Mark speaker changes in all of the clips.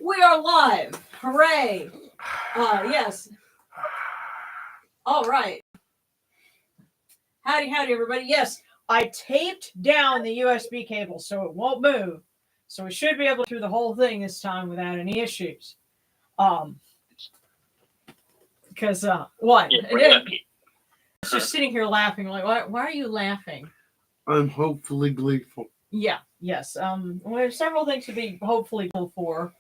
Speaker 1: We are live. Hooray. Yes. All right. Howdy, everybody. Yes, I taped down the USB cable so it won't move. So we should be able to do the whole thing this time without any issues. Because, what? I was just sitting here laughing, like, why are you laughing?
Speaker 2: I'm hopefully gleeful.
Speaker 1: Yeah, yes. Well, there's several things to be hopefully grateful for.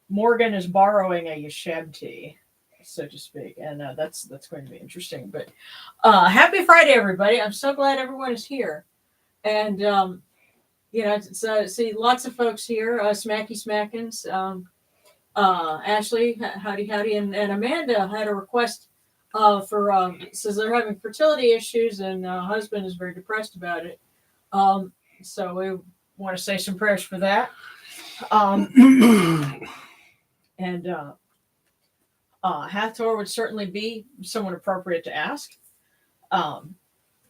Speaker 1: Morgan is borrowing a Yeshebti, so to speak, and that's going to be interesting. But happy Friday, everybody! I'm so glad everyone is here, and see lots of folks here. Smacky Smackins, Ashley, howdy, and Amanda had a request for says they're having fertility issues, and husband is very depressed about it. So we want to say some prayers for that. And Hathor would certainly be someone appropriate to ask.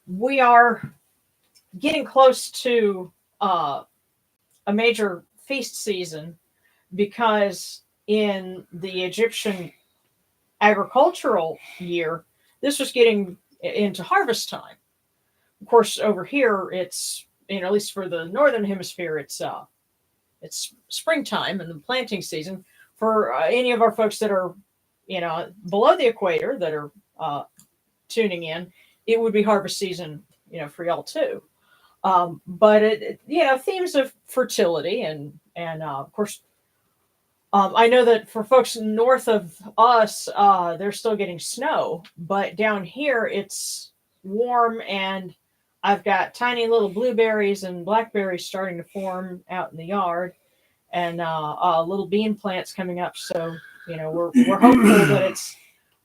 Speaker 1: We are getting close to a major feast season because in the Egyptian agricultural year, this was getting into harvest time. Of course, over here, it's, at least for the northern hemisphere, it's springtime and the planting season. For any of our folks that are, below the equator that are tuning in, it would be harvest season, for y'all too. But themes of fertility and of course, I know that for folks north of us, they're still getting snow, but down here it's warm and I've got tiny little blueberries and blackberries starting to form out in the yard. And little bean plants coming up, so we're hopeful that it's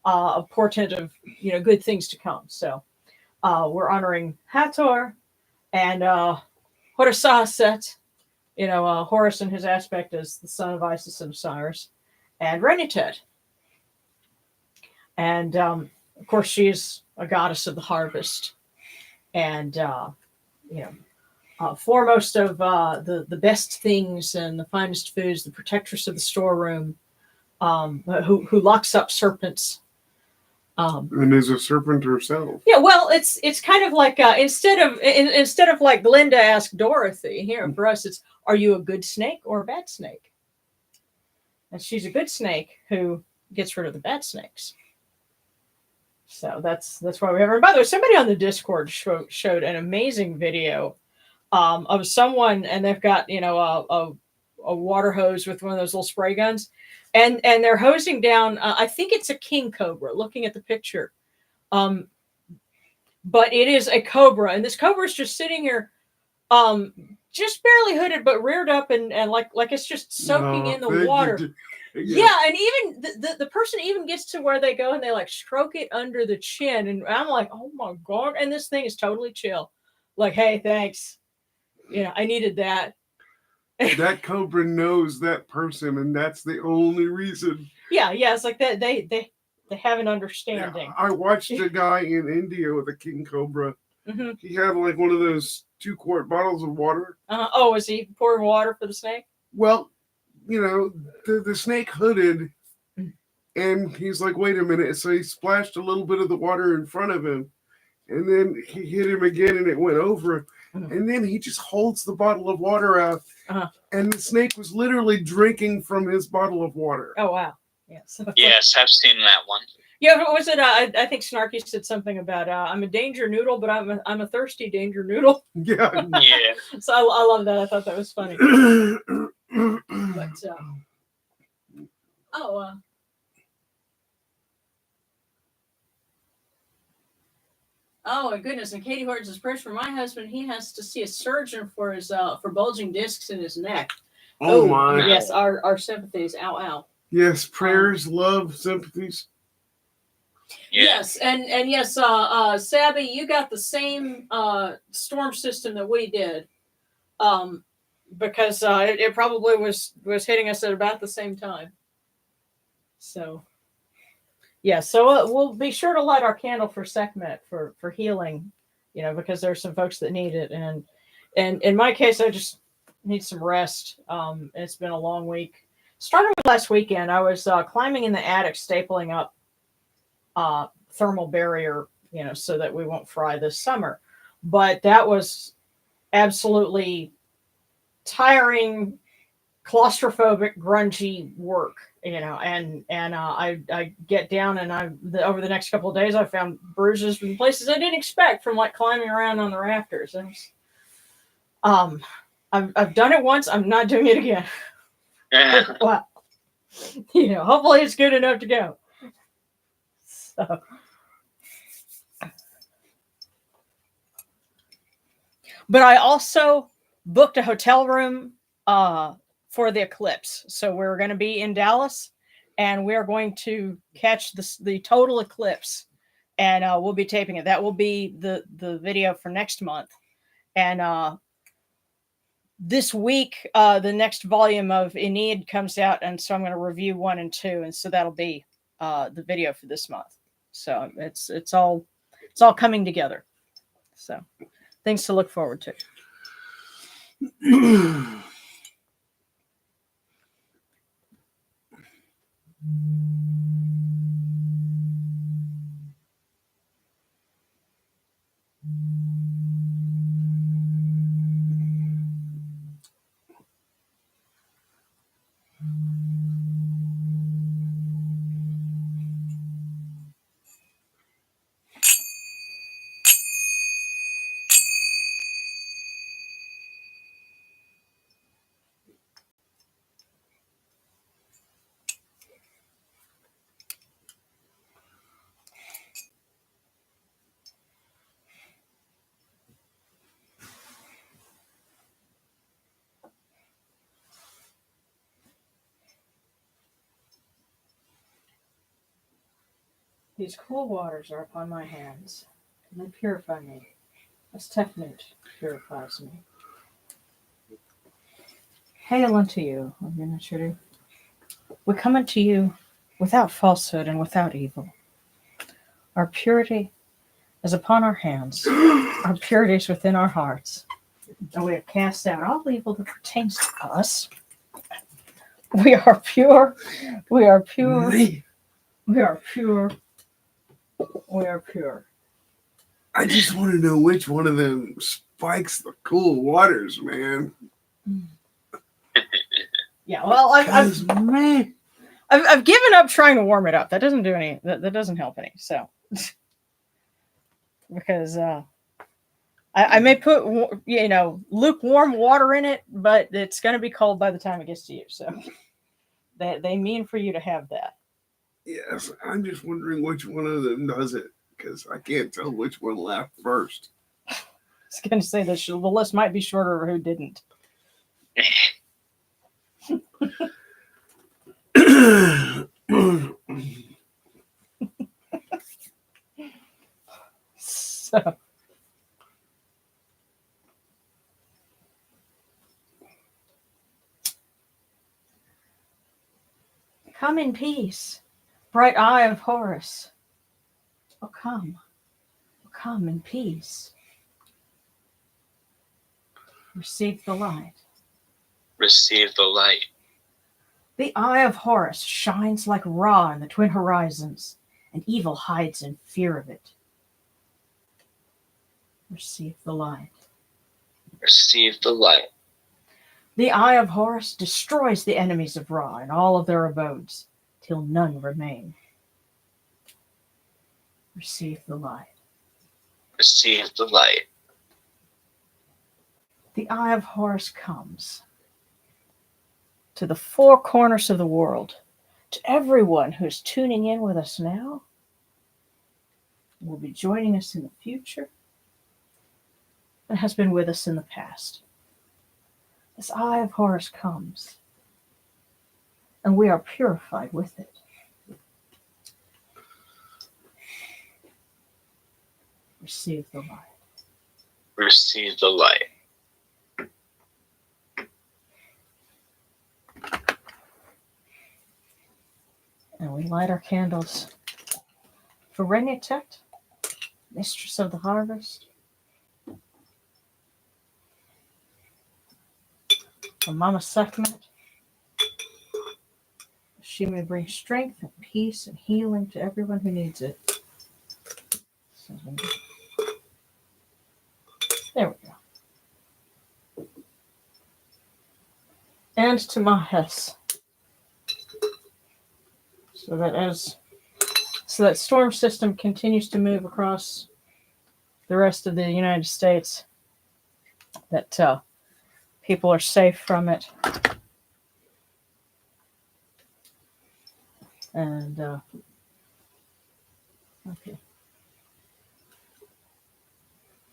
Speaker 1: a portent of good things to come. So we're honoring Hathor and Hor-sa-Aset, Horus in his aspect as the son of Isis and Osiris, and Rennutet. And of course, she's a goddess of the harvest, and foremost of the best things and the finest foods, the protectress of the storeroom, who locks up serpents.
Speaker 2: And is a serpent herself.
Speaker 1: Yeah, well, it's kind of like instead of like Glinda asked Dorothy, here for us, it's, are you a good snake or a bad snake? And she's a good snake who gets rid of the bad snakes. So that's why we have her. And by the way, somebody on the Discord showed an amazing video of someone, and they've got a water hose with one of those little spray guns, and they're hosing down. I think it's a king cobra. Looking at the picture, but it is a cobra, and this cobra is just sitting here, just barely hooded, but reared up, and like it's just soaking in the water. Yeah, and even the person even gets to where they go and they like stroke it under the chin, and I'm like, oh my god! And this thing is totally chill. Like, hey, thanks. I needed that.
Speaker 2: That cobra knows that person, and that's the only reason.
Speaker 1: Yeah, it's like that. They have an understanding.
Speaker 2: Yeah, I watched a guy in India with a king cobra. Mm-hmm. He had like one of those 2-quart bottles of water.
Speaker 1: Oh, was he pouring water for the snake?
Speaker 2: Well, the snake hooded, and he's like, wait a minute. So he splashed a little bit of the water in front of him, and then he hit him again, and it went over. And then he just holds the bottle of water out, and the snake was literally drinking from his bottle of water.
Speaker 1: Oh, wow. Yes.
Speaker 3: Yes, I've seen that one.
Speaker 1: Yeah, was it? I think Snarky said something about I'm a danger noodle, but I'm a thirsty danger noodle.
Speaker 2: Yeah.
Speaker 3: Yeah.
Speaker 1: So I love that. I thought that was funny. But oh my goodness! And Katie Horton says, prayers for my husband. He has to see a surgeon for his for bulging discs in his neck.
Speaker 2: Oh my!
Speaker 1: Yes, our sympathies. Ow.
Speaker 2: Yes, prayers, love, sympathies.
Speaker 3: Yeah.
Speaker 1: Yes, and yes, Sabby, you got the same storm system that we did, because it probably was hitting us at about the same time. So. Yeah, so we'll be sure to light our candle for Sekhmet for healing, because there's some folks that need it, and in my case, I just need some rest. It's been a long week. Starting with last weekend, I was climbing in the attic, stapling up thermal barrier, so that we won't fry this summer. But that was absolutely tiring, claustrophobic, grungy work, and I get down, and over the next couple of days I found bruises in places I didn't expect from like climbing around on the rafters. And I've done it once. I'm not doing it again. Well, hopefully it's good enough to go. So. But I also booked a hotel room for the eclipse. So we're going to be in Dallas, and we're going to catch the total eclipse, and we'll be taping it. That will be the video for next month. And this week, the next volume of Aeneid comes out, and so I'm going to review 1 and 2, and so that'll be the video for this month. So it's all coming together. So things to look forward to. These cool waters are upon my hands, and they purify me, as Tefnut purifies me. Hail unto you, O Rennutet. We come unto you without falsehood and without evil. Our purity is upon our hands, our purity is within our hearts, and we have cast out all evil that pertains to us. We are pure, we are pure, we are pure. We are pure.
Speaker 2: I just want to know which one of them spikes the cool waters, man.
Speaker 1: Yeah, well, I've given up trying to warm it up. That doesn't do any. That doesn't help any. So, because I may put lukewarm water in it, but it's going to be cold by the time it gets to you. So, they mean for you to have that.
Speaker 2: Yes, I'm just wondering which one of them does it, because I can't tell which one left first.
Speaker 1: I was going to say the list might be shorter of who didn't. So. Come in peace, bright eye of Horus. Oh, come in peace. Receive the light.
Speaker 3: Receive the light.
Speaker 1: The eye of Horus shines like Ra in the twin horizons, and evil hides in fear of it. Receive the light.
Speaker 3: Receive the light.
Speaker 1: The eye of Horus destroys the enemies of Ra and all of their abodes, till none remain. Receive the light.
Speaker 3: Receive the light.
Speaker 1: The eye of Horus comes to the four corners of the world, to everyone who is tuning in with us now, will be joining us in the future, and has been with us in the past. This eye of Horus comes, and we are purified with it. Receive the light.
Speaker 3: Receive the light.
Speaker 1: And we light our candles for Rennutet, mistress of the harvest. So Mama Sekhmet, she may bring strength and peace and healing to everyone who needs it. So, there we go. And to Mahes. So that storm system continues to move across the rest of the United States, that people are safe from it. And okay.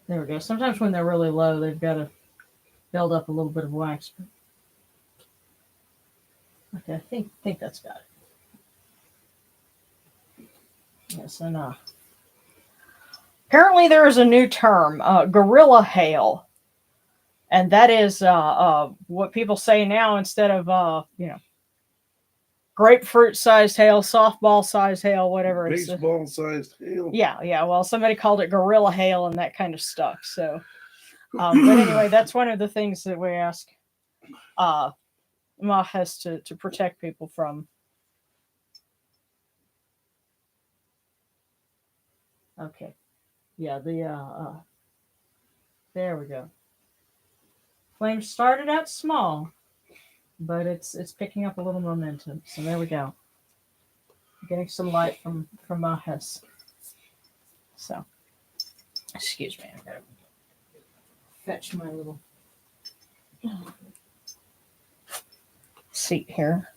Speaker 1: There we go. Sometimes when they're really low, they've got to build up a little bit of wax. Okay, I think that's got it. Yes, and apparently there is a new term, gorilla hail, and that is what people say now instead of grapefruit-sized hail, softball-sized hail, whatever.
Speaker 2: Baseball-sized hail.
Speaker 1: Yeah. Well, somebody called it gorilla hail, and that kind of stuck. So, but anyway, that's one of the things that we ask Mahes to protect people from. Okay. Yeah, there we go. Flames started out small, but it's picking up a little momentum. So there we go. Getting some light from Mahes. So, excuse me, I gotta fetch my little seat here.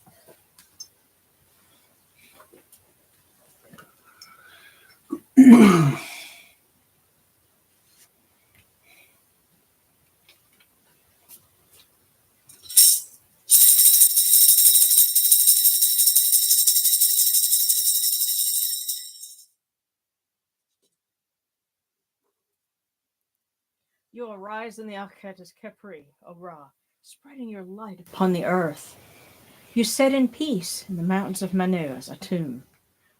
Speaker 1: You will rise in the Akhet as Kepri, O Ra, spreading your light upon the earth. You set in peace in the mountains of Manu as Atum,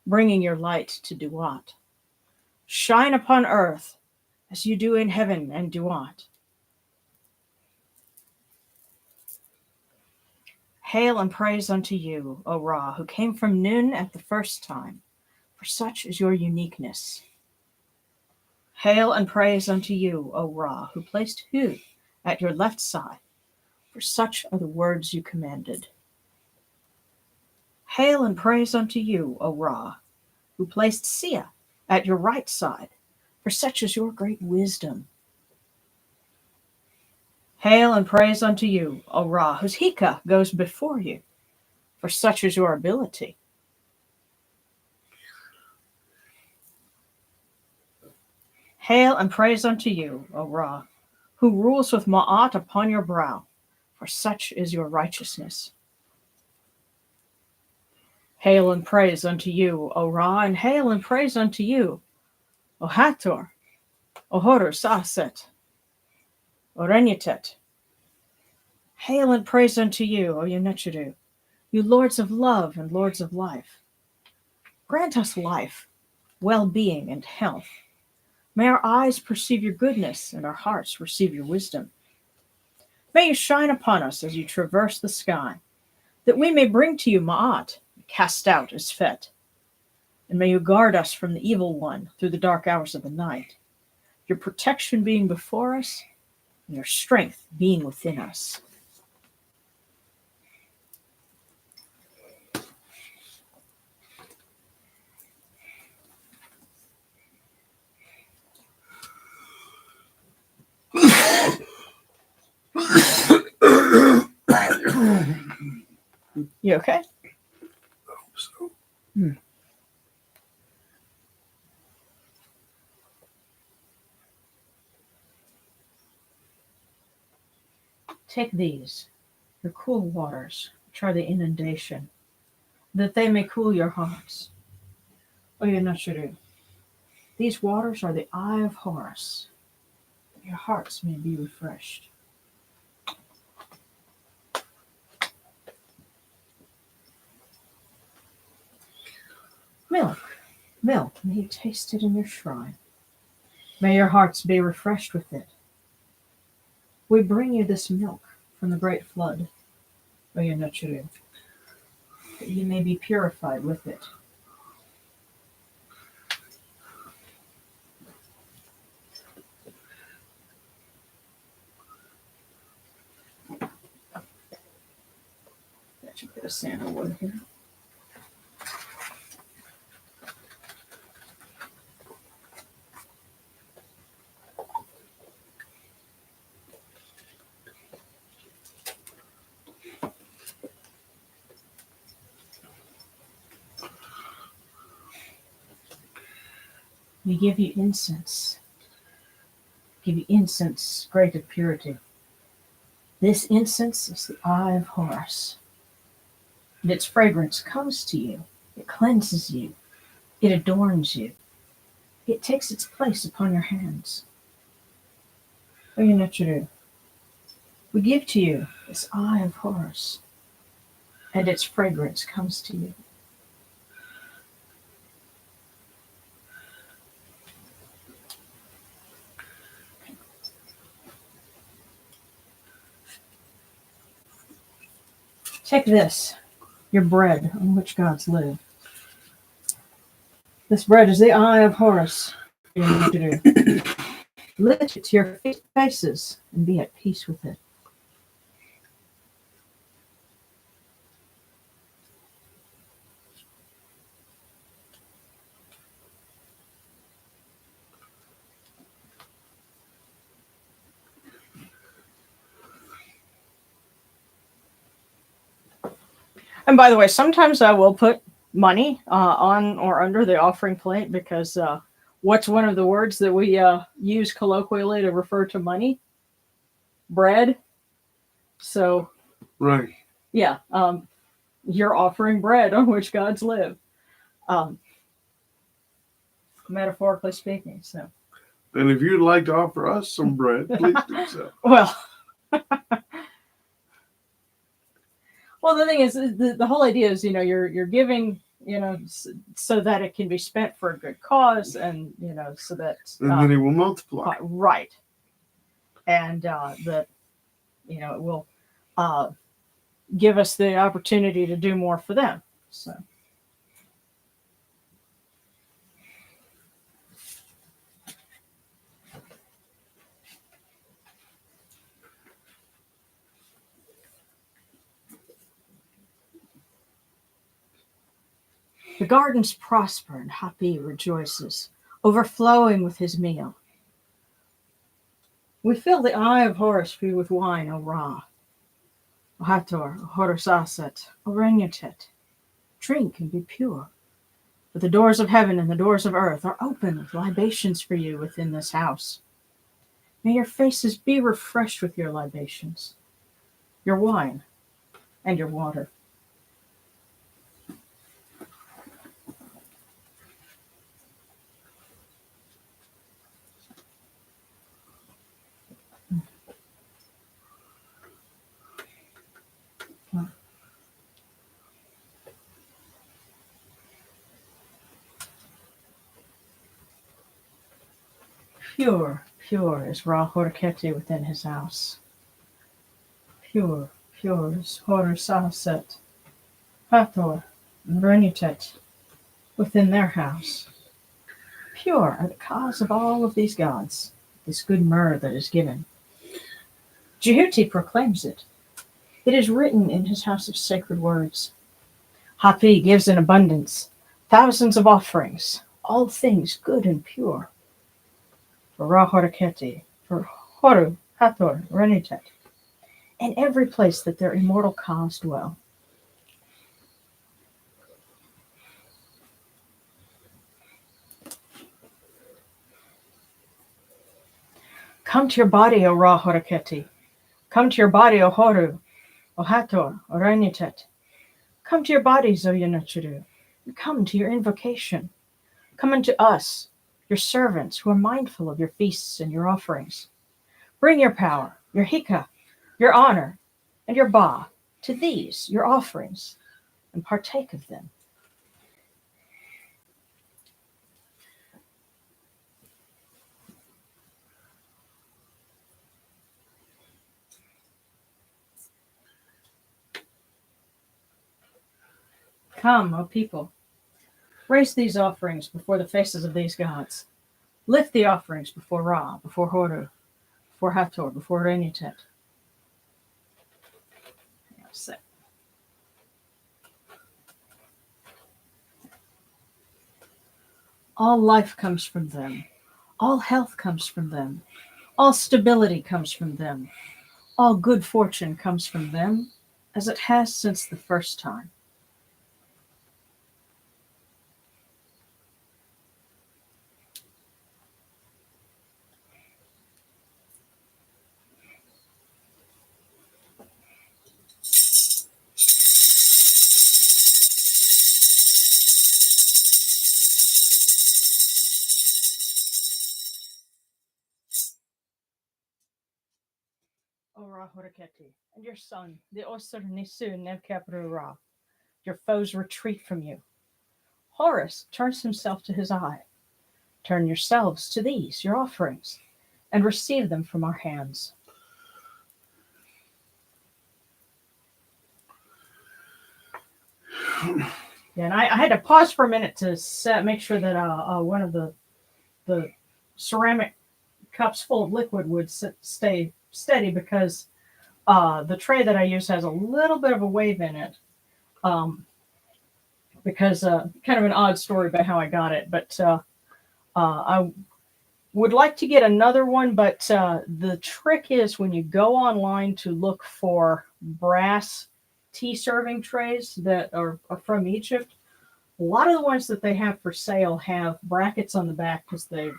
Speaker 1: bringing your light to Duat. Shine upon earth as you do in heaven and Duat. Hail and praise unto you, O Ra, who came from Nun at the first time, for such is your uniqueness. Hail and praise unto you, O Ra, who placed Hu at your left side, for such are the words you commanded. Hail and praise unto you, O Ra, who placed Sia at your right side, for such is your great wisdom. Hail and praise unto you, O Ra, whose Hika goes before you, for such is your ability. Hail and praise unto you, O Ra, who rules with Ma'at upon your brow, for such is your righteousness. Hail and praise unto you, O Ra, and hail and praise unto you, O Hathor, O Horus-Aset, O Rennutet. Hail and praise unto you, O Yunechidu, you lords of love and lords of life. Grant us life, well-being, and health. May our eyes perceive your goodness and our hearts receive your wisdom. May you shine upon us as you traverse the sky, that we may bring to you Ma'at, cast out as Fet. And may you guard us from the evil one through the dark hours of the night, your protection being before us and your strength being within us. You okay?
Speaker 2: I hope so.
Speaker 1: Take these, your cool waters, which are the inundation, that they may cool your hearts. O Yunechidu, these waters are the eye of Horus, that your hearts may be refreshed. Milk, may you taste it in your shrine. May your hearts be refreshed with it. We bring you this milk from the great flood, Oyanachiru, that you may be purified with it. That should get a sandalwood here. We give you incense. Give you incense great of purity. This incense is the eye of Horus. And its fragrance comes to you. It cleanses you. It adorns you. It takes its place upon your hands. Oyanachiru, we give to you this eye of Horus, and its fragrance comes to you. Take this, your bread on which gods live. This bread is the eye of Horus. Lift it to your faces and be at peace with it. And by the way, sometimes I will put money on or under the offering plate because what's one of the words that we use colloquially to refer to money? Bread. So,
Speaker 2: Right.
Speaker 1: yeah, you're offering bread on which gods live, metaphorically speaking. So,
Speaker 2: And if you'd like to offer us some bread, please do so.
Speaker 1: well, well, the thing is, the whole idea is, you're giving, so that it can be spent for a good cause, and so that
Speaker 2: And then it will multiply.
Speaker 1: right, and that it will give us the opportunity to do more for them. So. The gardens prosper and Hapi rejoices, overflowing with his meal. We fill the eye of Horus with wine, O Ra. O Hathor, O Hor-sa-Aset, O Rennutet. Drink and be pure. For the doors of heaven and the doors of earth are open with libations for you within this house. May your faces be refreshed with your libations, your wine, and your water. Pure, pure is Ra-Horiketi within his house. Pure, pure is Horus-Aset, Hathor and Rennutet within their house. Pure are the cause of all of these gods, this good myrrh that is given. Jehuti proclaims it. It is written in his house of sacred words. Hapi gives in abundance, thousands of offerings, all things good and pure. For Ra-Horiketi, for Horu, Hathor, Rennutet, and every place that their immortal cause dwell. Come to your body, O Ra-Horiketi. Come to your body, O Horu, O Hathor, O Rennutet. Come to your bodies, O Oyanachiru. Come to your invocation. Come unto us, your servants, who are mindful of your feasts and your offerings. Bring your power, your hika, your honor, and your ba to these, your offerings, and partake of them. Come, O people, raise these offerings before the faces of these gods. Lift the offerings before Ra, before Horus, before Hathor, before Rennutet. All life comes from them. All health comes from them. All stability comes from them. All good fortune comes from them, as it has since the first time. O Ra Horiketi, and your son, the Osir Nisu Nebkapru Ra, your foes retreat from you. Horus turns himself to his eye. Turn yourselves to these, your offerings, and receive them from our hands. Yeah, and I had to pause for a minute to make sure that one of the ceramic cups full of liquid would stay steady, because the tray that I use has a little bit of a wave in it. Because kind of an odd story about how I got it, but I would like to get another one. But the trick is, when you go online to look for brass tea serving trays that are from Egypt, a lot of the ones that they have for sale have brackets on the back, because they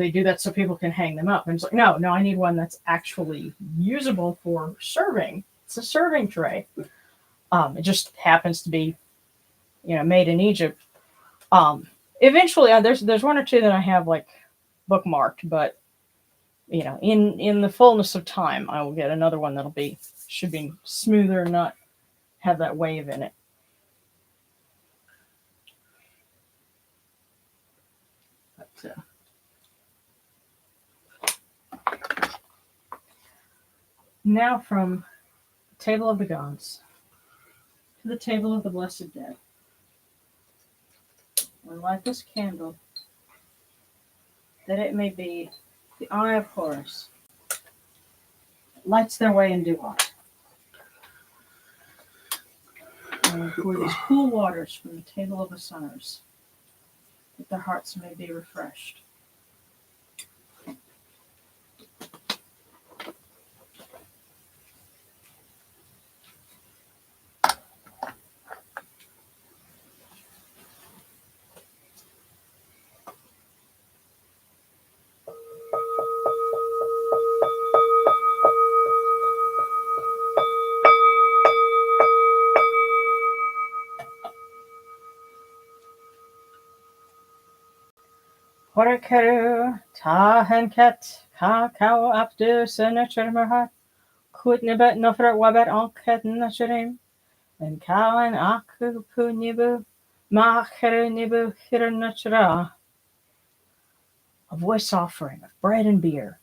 Speaker 1: do that so people can hang them up. And it's like, no, I need one that's actually usable for serving. It's a serving tray. It just happens to be, made in Egypt. Eventually, there's one or two that I have like bookmarked, but in the fullness of time, I will get another one should be smoother and not have that wave in it. But, now from the table of the gods to the table of the blessed dead. We light this candle, that it may be the eye of Horus, lights their way in Duat. And pour these cool waters from the table of the sunners, that their hearts may be refreshed. Horakaru, Tahankat, Kakao Abdus, and Nacharmahat, Kutnibet Nofra Wabet Anket Nacharim, and Kawan Aku Punibu, Macheru Nibu Hiranachra. A voice offering of bread and beer,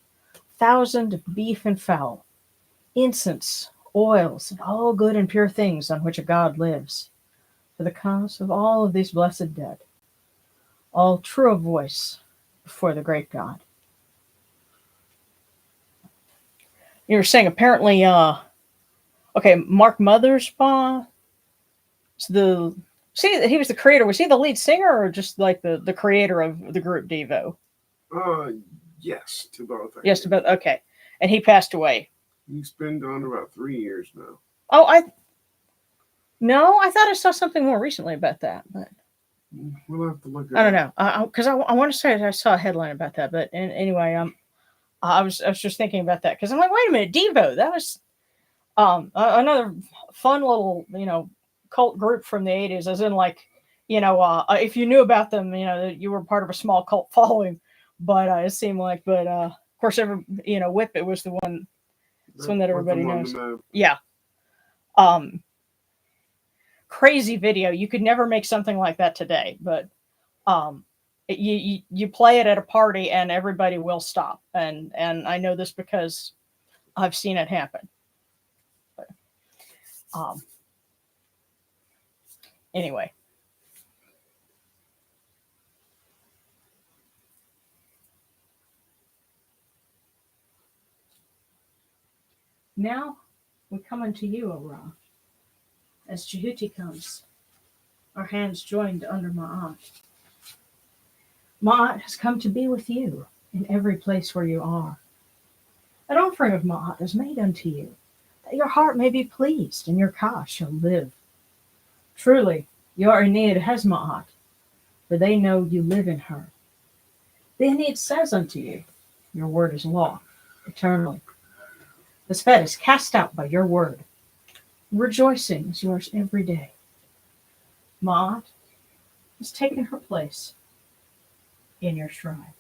Speaker 1: 1,000 of beef and fowl, incense, oils, and all good and pure things on which a god lives, for the cause of all of these blessed dead, all true of voice before the great God. You were saying apparently, Mark Mothersbaugh, he was the creator. Was he the lead singer, or just like the creator of the group Devo?
Speaker 2: Yes, to both.
Speaker 1: Yes, to both. Okay, and he passed away.
Speaker 2: He's been gone about 3 years now.
Speaker 1: Oh, I thought I saw something more recently about that, but
Speaker 2: we'll have to look at it.
Speaker 1: I don't know, because I want to say I saw a headline about that, but anyway, I was just thinking about that, because I'm like, wait a minute, Devo, that was another fun little cult group from the 80s, as in like if you knew about them, you were part of a small cult following, but it seemed like, of course, Whip, it was the one. It's one that everybody knows. Yeah. Crazy video. You could never make something like that today, but you play it at a party and everybody will stop. And I know this because I've seen it happen. But, Anyway. Now we come unto you, O Ra, as Jehuti comes, our hands joined under Ma'at. Ma'at has come to be with you in every place where you are. An offering of Ma'at is made unto you, that your heart may be pleased, and your Ka shall live. Truly, your Aeneid has Ma'at, for they know you live in her. The Aeneid says unto you, your word is law, eternally. The Svet is cast out by your word. Rejoicing is yours every day. Ma'at has taken her place in your shrine.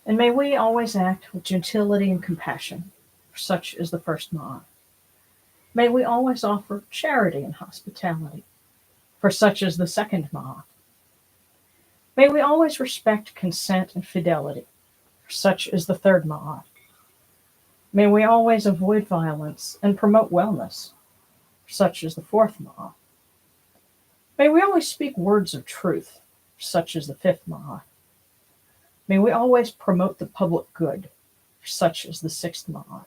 Speaker 1: And may we always act with gentility and compassion, for such is the first Ma'at. May we always offer charity and hospitality, for such is the second Ma'at. May we always respect consent and fidelity, for such is the third Ma'at. May we always avoid violence and promote wellness, for such is the fourth Ma'at. May we always speak words of truth, for such is the fifth Ma'at. May we always promote the public good, for such is the sixth Ma'at.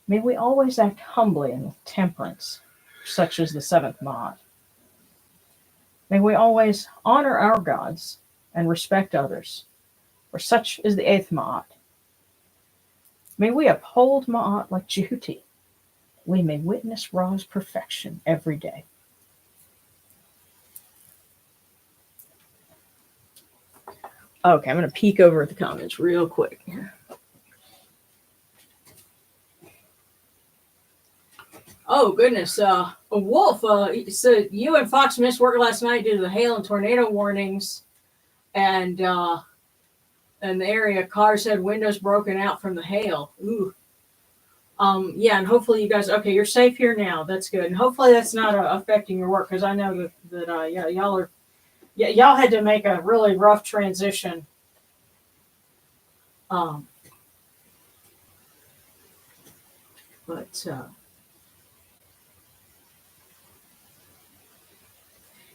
Speaker 1: May we always act humbly and with temperance, for such is the seventh Ma'at. May we always honor our gods and respect others, for such is the eighth Ma'at. May we uphold Ma'at like Jehuti. We may witness Ra's perfection every day. Okay, I'm going to peek over at the comments real quick. Oh, goodness. A Wolf said, you and Fox missed work last night due to the hail and tornado warnings. And in the area, cars had windows broken out from the hail. Ooh. Yeah, and hopefully you guys, okay, you're safe here now. That's good. And hopefully that's not affecting your work, because I know that yeah, y'all had to make a really rough transition.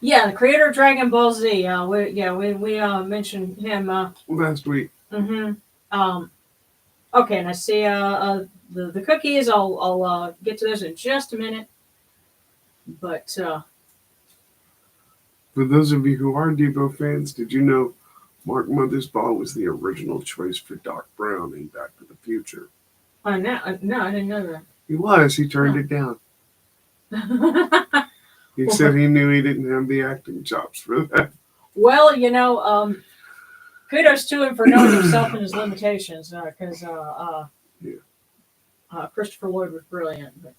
Speaker 1: Yeah, the creator of Dragon Ball Z. We mentioned him
Speaker 2: last week.
Speaker 1: Okay, and I see the cookies. I'll get to those in just a minute. But
Speaker 2: for those of you who are Debo fans, did you know Mark Mothersbaugh was the original choice for Doc Brown in Back to the Future?
Speaker 1: No, I didn't know that.
Speaker 2: He was. He turned it down. He said he knew he didn't have the acting chops for that.
Speaker 1: Well, kudos to him for knowing himself and his limitations, because Christopher Lloyd was brilliant. But.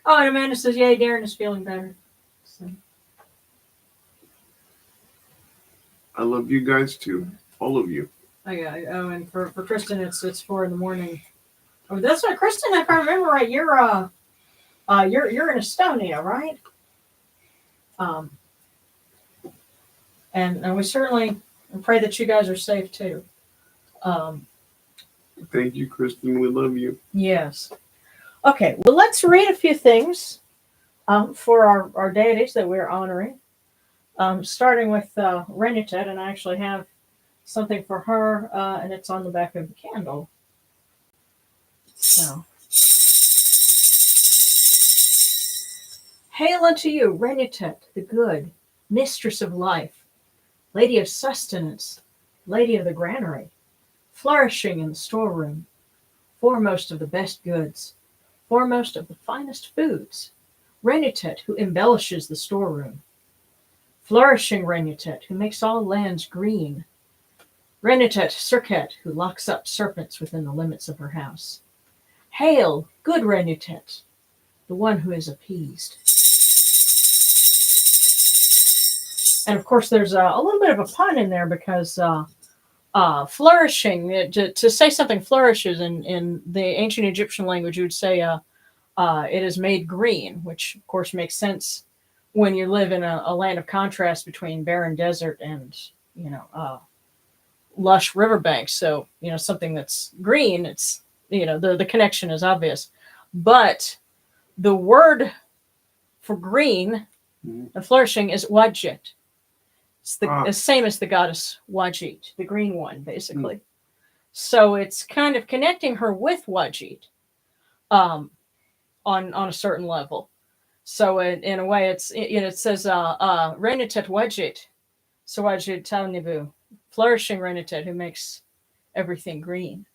Speaker 1: Oh, and Amanda says, yay, Darren is feeling better. So.
Speaker 2: I love you guys too. All of you.
Speaker 1: Oh, yeah. Oh, and for Kristen, it's 4 a.m. Oh, that's right, Kristen, if I remember right, you're in Estonia, right? And we certainly pray that you guys are safe too.
Speaker 2: Thank you, Kristen. We love you.
Speaker 1: Yes. Okay, well, let's read a few things for our deities that we're honoring. Starting with Rennutet, and I actually have something for her, and it's on the back of the candle. So, hail unto you, Rennutet, the good, mistress of life, lady of sustenance, lady of the granary, flourishing in the storeroom, foremost of the best goods, foremost of the finest foods, Rennutet, who embellishes the storeroom, flourishing Rennutet, who makes all lands green, Rennutet Serket, who locks up serpents within the limits of her house. Hail, good Rennutet, the one who is appeased. And of course, there's a little bit of a pun in there, because flourishing, to say something flourishes in the ancient Egyptian language, you would say it is made green, which of course makes sense when you live in a land of contrast between barren desert and lush riverbanks. So, something that's green, it's, the connection is obvious. But the word for green and flourishing is Wadjet. It's the same as the goddess Wajit, the green one, basically. So it's kind of connecting her with Wajit on a certain level. So in a way, it says Rennutet Wajit, so Wajit Talnivu, flourishing Rennutet who makes everything green.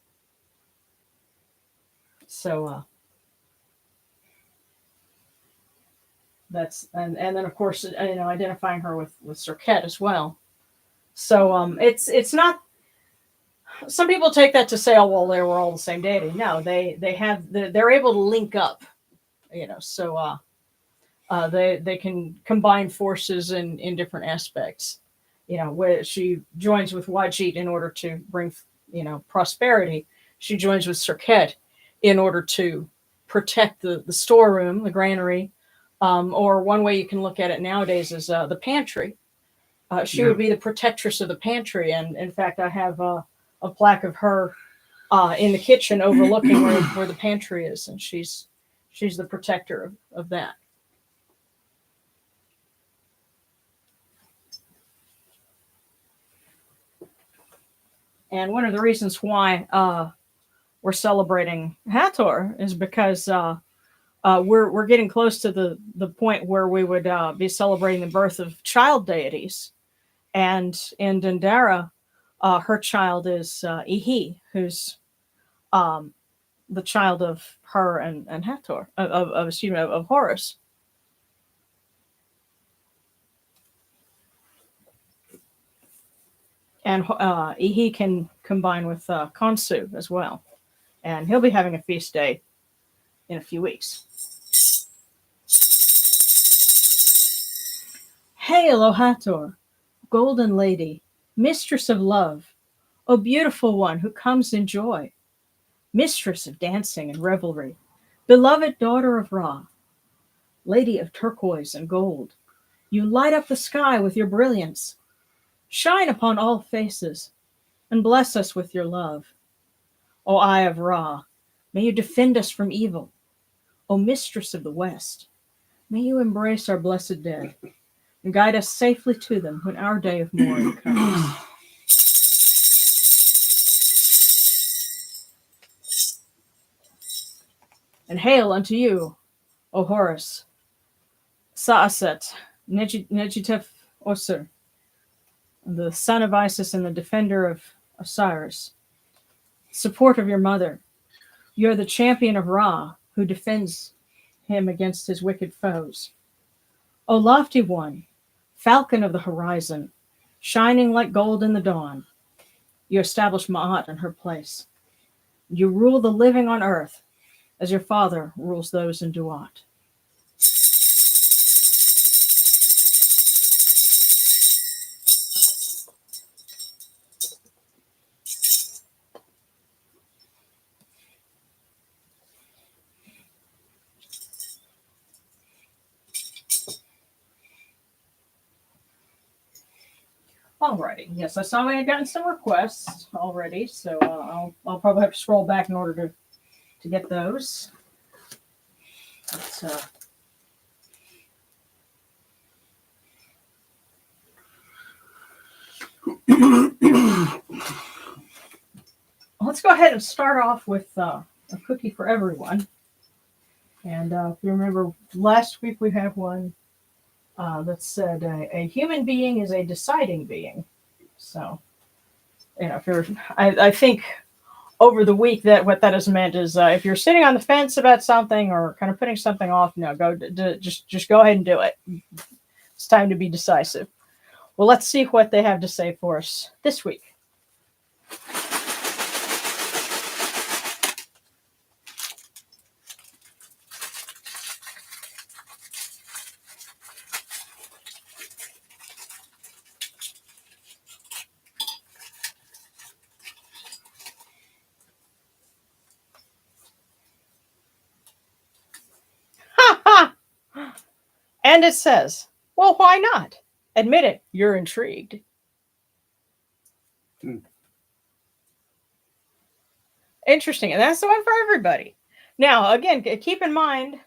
Speaker 1: So that's and then of course identifying her with Serket as well. So it's not. Some people take that to say, oh well, they were all the same deity. No, they're able to link up. So they can combine forces in different aspects. Where she joins with Wajit in order to bring prosperity. She joins with Serket in order to protect the storeroom, the granary. Or one way you can look at it nowadays is the pantry. She would be the protectress of the pantry, and in fact, I have a plaque of her in the kitchen overlooking where the pantry is, and she's the protector of that. And one of the reasons why we're celebrating Hathor is because we're getting close to the point where we would be celebrating the birth of child deities. And in Dendera, her child is Ihi, who's the child of her and Hathor, of Horus. And Ihi can combine with Khonsu as well. And he'll be having a feast day in a few weeks. Hail, O Hathor, golden lady, mistress of love, O beautiful one who comes in joy, mistress of dancing and revelry, beloved daughter of Ra, lady of turquoise and gold, you light up the sky with your brilliance. Shine upon all faces and bless us with your love. O Eye of Ra, may you defend us from evil. O Mistress of the West, may you embrace our blessed dead and guide us safely to them when our day of mourning comes. And hail unto you, O Horus, Sa-Aset, Nejitef Osir, the son of Isis and the defender of Osiris, support of your mother. You are the champion of Ra, who defends him against his wicked foes. O lofty one, falcon of the horizon, shining like gold in the dawn, you establish Ma'at in her place. You rule the living on earth as your father rules those in Duat. Alrighty, yes, I saw we had gotten some requests already, so I'll probably have to scroll back in order to get those. But, let's go ahead and start off with a cookie for everyone. And if you remember, last week we had one that said a human being is a deciding being. So, if you're, I think over the week that what that has meant is if you're sitting on the fence about something or kind of putting something off, just go ahead and do it. It's time to be decisive. Well, let's see what they have to say for us this week. And it says, well, why not? Admit it, you're intrigued. Interesting. And that's the one for everybody. Now, again, keep in mind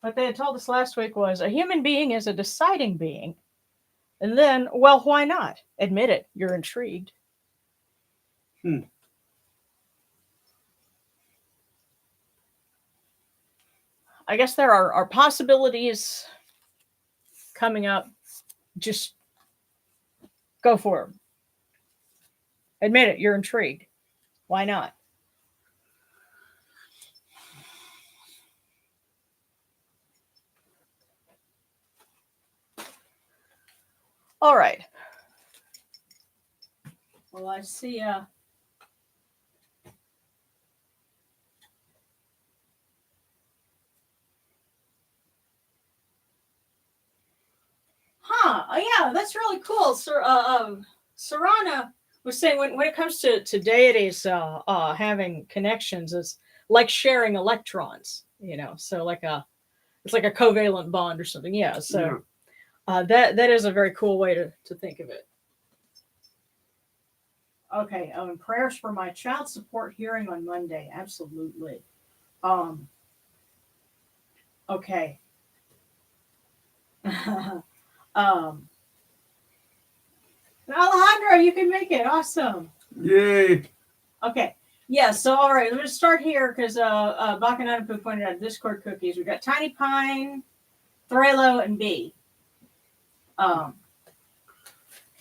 Speaker 1: what they had told us last week was a human being is a deciding being. And then, well, why not? Admit it. You're intrigued. I guess there are possibilities coming up. Just go for it. Admit it. You're intrigued. Why not? All right. Well, I see. Oh, yeah, that's really cool. Sarana was saying when it comes to deities having connections, it's like sharing electrons, so it's like a covalent bond or something. Yeah. So that is a very cool way to think of it. Okay. And prayers for my child support hearing on Monday. Absolutely. Okay. Alejandro, you can make it. Awesome.
Speaker 2: Yay.
Speaker 1: Okay. Yeah, so all right, let's start here because Bakananapu pointed out Discord cookies. We've got Tiny Pine, Threlo, and B.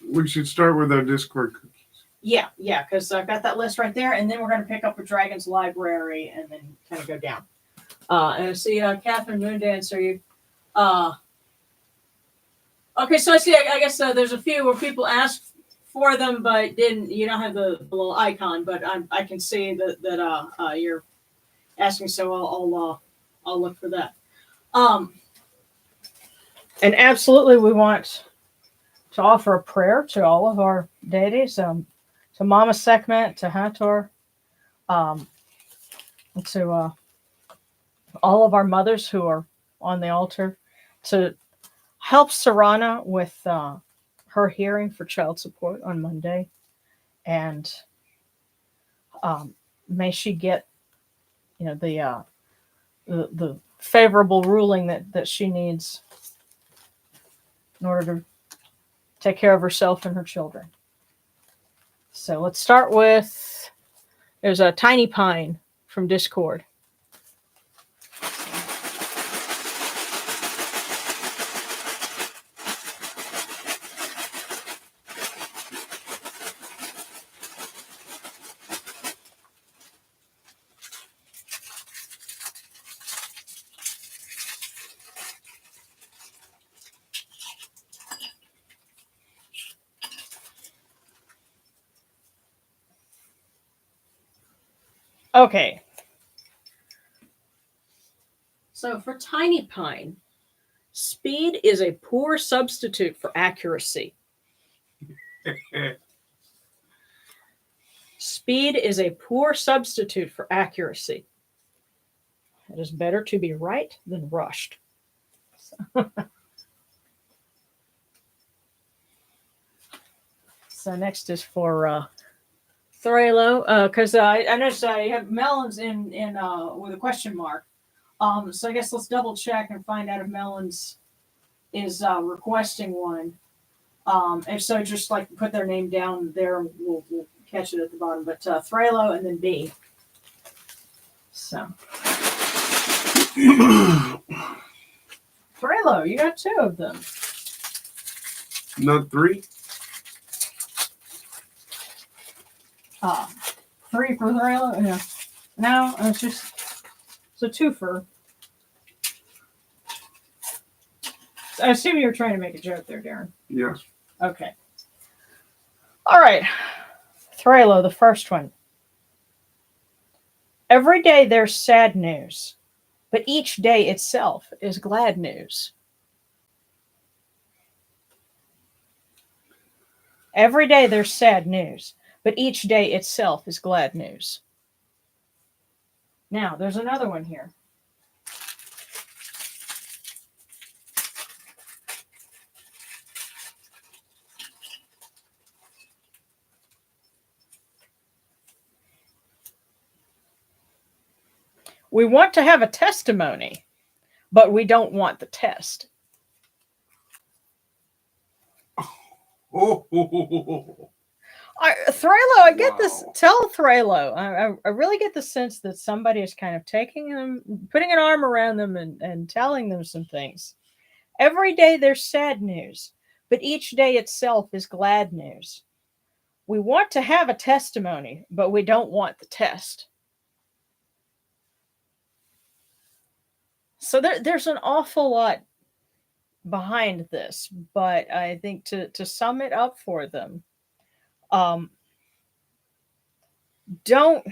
Speaker 2: We should start with our Discord cookies.
Speaker 1: Yeah, because I've got that list right there, and then we're going to pick up a Dragon's Library and then kind of go down. And I see Catherine Moondance, are you... okay, so I see, I guess there's a few where people asked for them, but you don't have the little icon, but I can see that you're asking, so I'll look for that. And absolutely, we want to offer a prayer to all of our deities, to Mama Sekhmet, to Hathor, to all of our mothers who are on the altar, to help Sarana with her hearing for child support on Monday, and may she get, the favorable ruling that she needs in order to take care of herself and her children. So let's start with, there's a Tiny Pine from Discord. Okay. So for Tiny Pine, speed is a poor substitute for accuracy. Speed is a poor substitute for accuracy. It is better to be right than rushed. So next is for Threlo, because I noticed I have Melons in with a question mark. So I guess let's double check and find out if Melons is requesting one. If so, just like put their name down there, and we'll catch it at the bottom. But Threlo and then B. So Threlo, you got two of them.
Speaker 2: Not three?
Speaker 1: 3 for Threlo? Yeah. No, it's just a twofer. I assume you were trying to make a joke there, Darren.
Speaker 2: Yes.
Speaker 1: Okay. All right. Threlo, the first one. Every day there's sad news, but each day itself is glad news. Every day there's sad news, but each day itself is glad news. Now, there's another one here. We want to have a testimony, but we don't want the test.
Speaker 2: Oh,
Speaker 1: Thralo, I get this.
Speaker 2: Wow.
Speaker 1: Tell Thralo, I really get the sense that somebody is kind of taking them, putting an arm around them and telling them some things. Every day there's sad news, but each day itself is glad news. We want to have a testimony, but we don't want the test. So there's an awful lot behind this, but I think to sum it up for them, don't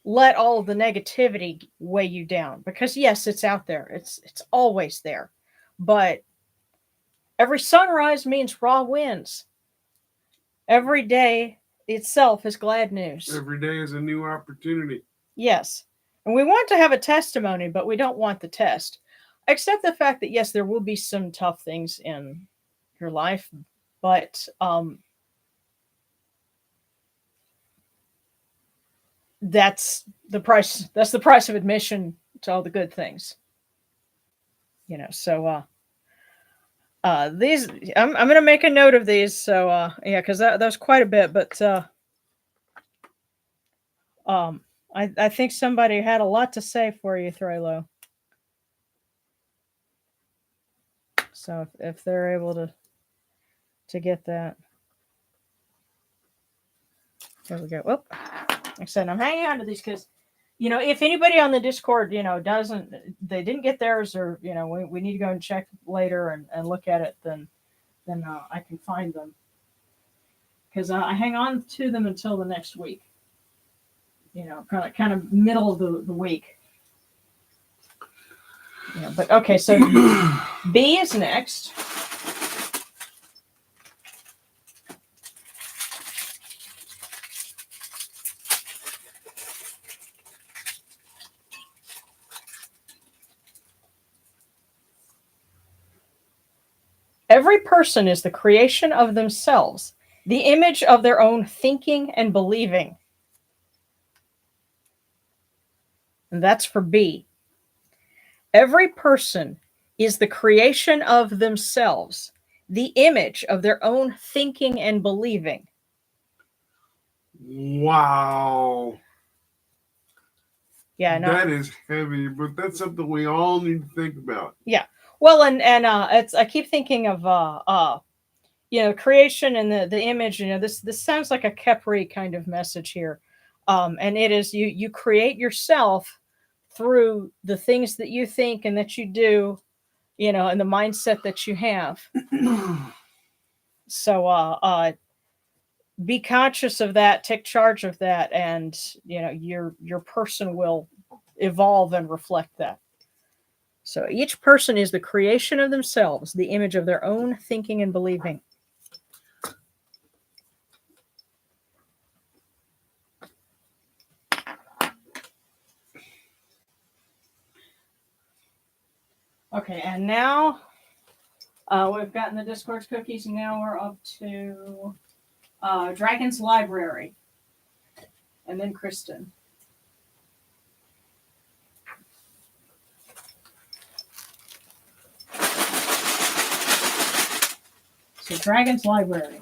Speaker 1: let all of the negativity weigh you down, because yes, it's out there. It's always there. But every sunrise means Ra wins. Every day itself is glad news.
Speaker 2: every day is a new opportunity.
Speaker 1: Yes. And we want to have a testimony, but we don't want the test. Except the fact that yes, there will be some tough things in your life, but that's the price. That's the price of admission to all the good things. You know, so these I'm gonna make a note of these. So yeah, because that was quite a bit, but I think somebody had a lot to say for you, Thralo. So if they're able to get that. There we go. Whoop. Like I said, I'm hanging on to these because, you know, if anybody on the Discord, you know, they didn't get theirs, or, you know, we need to go and check later and look at it, then I can find them. Because I hang on to them until the next week. You know, kind of middle of the week. Yeah, but okay, so B is next. Every person is the creation of themselves, the image of their own thinking and believing. And that's for B. Every person is the creation of themselves, the image of their own thinking and believing.
Speaker 2: Wow.
Speaker 1: Yeah, no.
Speaker 2: That is heavy, but that's something we all need to think about.
Speaker 1: Yeah. Well, and it's I keep thinking of you know, creation and the image. You know, this sounds like a Kepri kind of message here, and it is you create yourself through the things that you think and that you do, you know, and the mindset that you have. So be conscious of that, take charge of that, and you know, your person will evolve and reflect that. So each person is the creation of themselves, the image of their own thinking and believing. Okay, and now we've gotten the Discord cookies, and now we're up to Dragon's Library, and then Kristen. So Dragon's Library.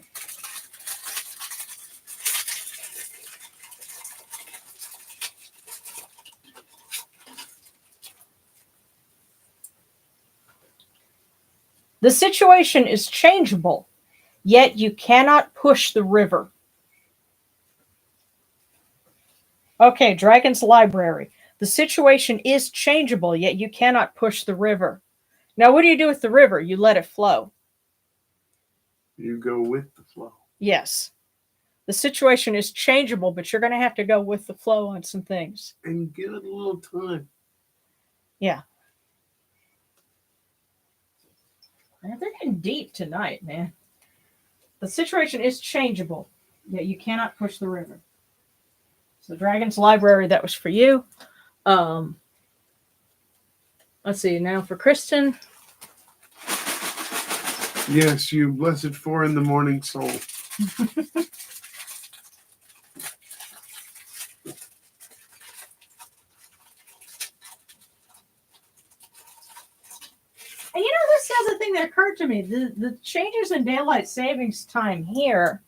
Speaker 1: The situation is changeable, yet you cannot push the river. Okay, Dragon's Library. The situation is changeable, yet you cannot push the river. Now, what do you do with the river? You let it flow.
Speaker 2: You go with the flow.
Speaker 1: Yes. The situation is changeable, but you're going to have to go with the flow on some things.
Speaker 2: And give it a little time.
Speaker 1: Yeah. Man, they're getting deep tonight, man. The situation is changeable, yet you cannot push the river. So Dragon's Library, that was for you. Let's see, now for Kristen.
Speaker 2: Yes, you blessed 4 in the morning soul.
Speaker 1: thing that occurred to me. The changes in daylight savings time here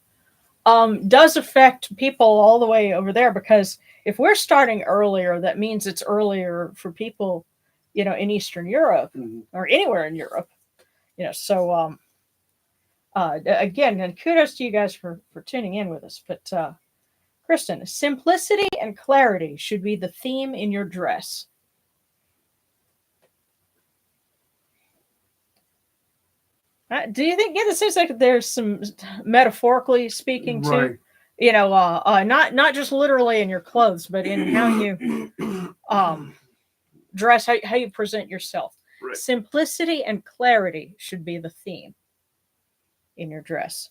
Speaker 1: does affect people all the way over there, because if we're starting earlier, that means it's earlier for people, in Eastern Europe or anywhere in Europe. So again, and kudos to you guys for tuning in with us. But Kristen, simplicity and clarity should be the theme in your dress. Do you think? Yeah, this seems like there's some metaphorically speaking too.
Speaker 2: Right.
Speaker 1: Not just literally in your clothes, but in how you dress, how you present yourself.
Speaker 2: Right.
Speaker 1: Simplicity and clarity should be the theme in your dress.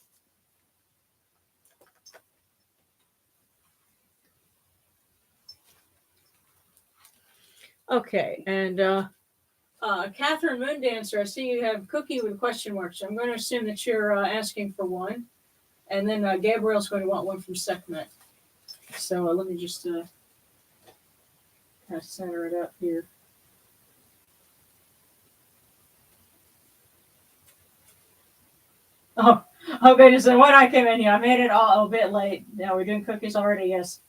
Speaker 1: Okay, and Catherine Moondancer, I see you have cookie with question marks. So I'm going to assume that you're asking for one. And then Gabriel's going to want one from Sekhmet. So let me just kind of center it up here. Oh goodness! And when I came in here, I made it all a bit late. Now we're doing cookies already. Yes.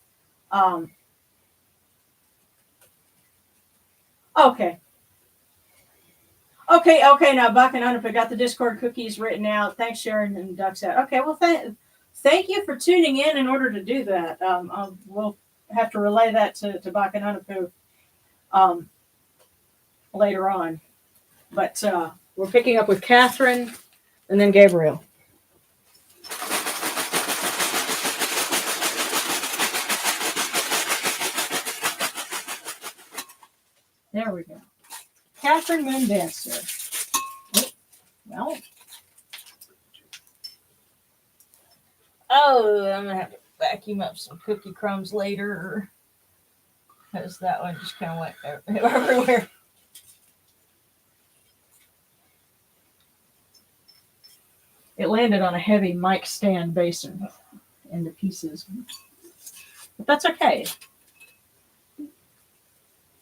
Speaker 1: Okay. Now Buck and Unupa got the Discord cookies written out. Thanks, Sharon and Duxat. Okay, well, thank you for tuning in order to do that. We'll have to relay that to Buck and Unupa later on. But we're picking up with Catherine and then Gabriel. There we go. Catherine Moondancer. I'm going to have to vacuum up some cookie crumbs later, because that one just kind of went everywhere. It landed on a heavy mic stand basin into pieces. But that's okay,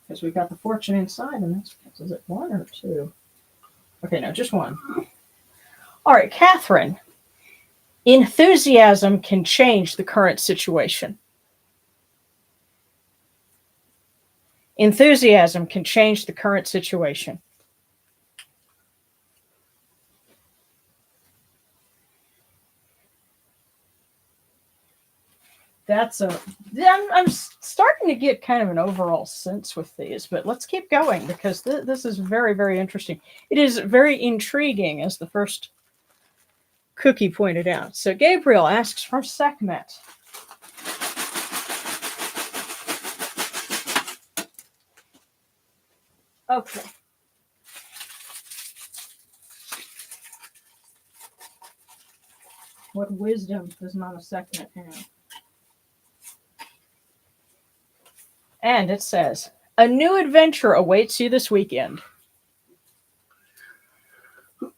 Speaker 1: because we've got the fortune inside, and is it one or two? Okay, no, just one. All right, Catherine. Enthusiasm can change the current situation. Enthusiasm can change the current situation. I'm starting to get kind of an overall sense with these, but let's keep going, because this is very, very interesting. It is very intriguing, as the first cookie pointed out. So Gabriel asks from Sekhmet. Okay. What wisdom does Mama Sekhmet have? And it says, a new adventure awaits you this weekend.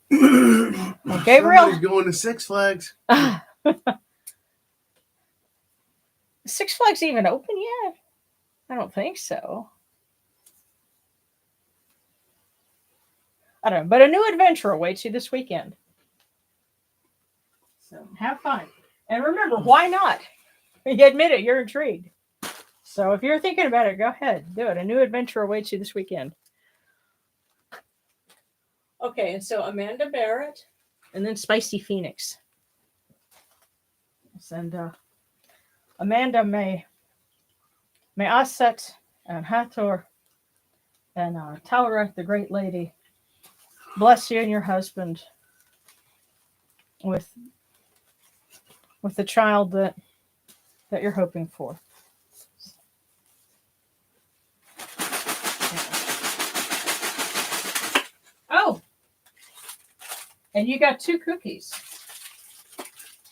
Speaker 1: Well, Gabriel?
Speaker 2: Somebody's going to Six Flags.
Speaker 1: Six Flags even open yet? I don't think so. I don't know, but a new adventure awaits you this weekend. So have fun. And remember, why not? You admit it, you're intrigued. So if you're thinking about it, go ahead, do it. A new adventure awaits you this weekend. Okay, and so Amanda Barrett, and then Spicy Phoenix. And Amanda, may Aset and Hathor and Taura, the great lady, bless you and your husband with the child that you're hoping for. Oh, and you got 2 cookies.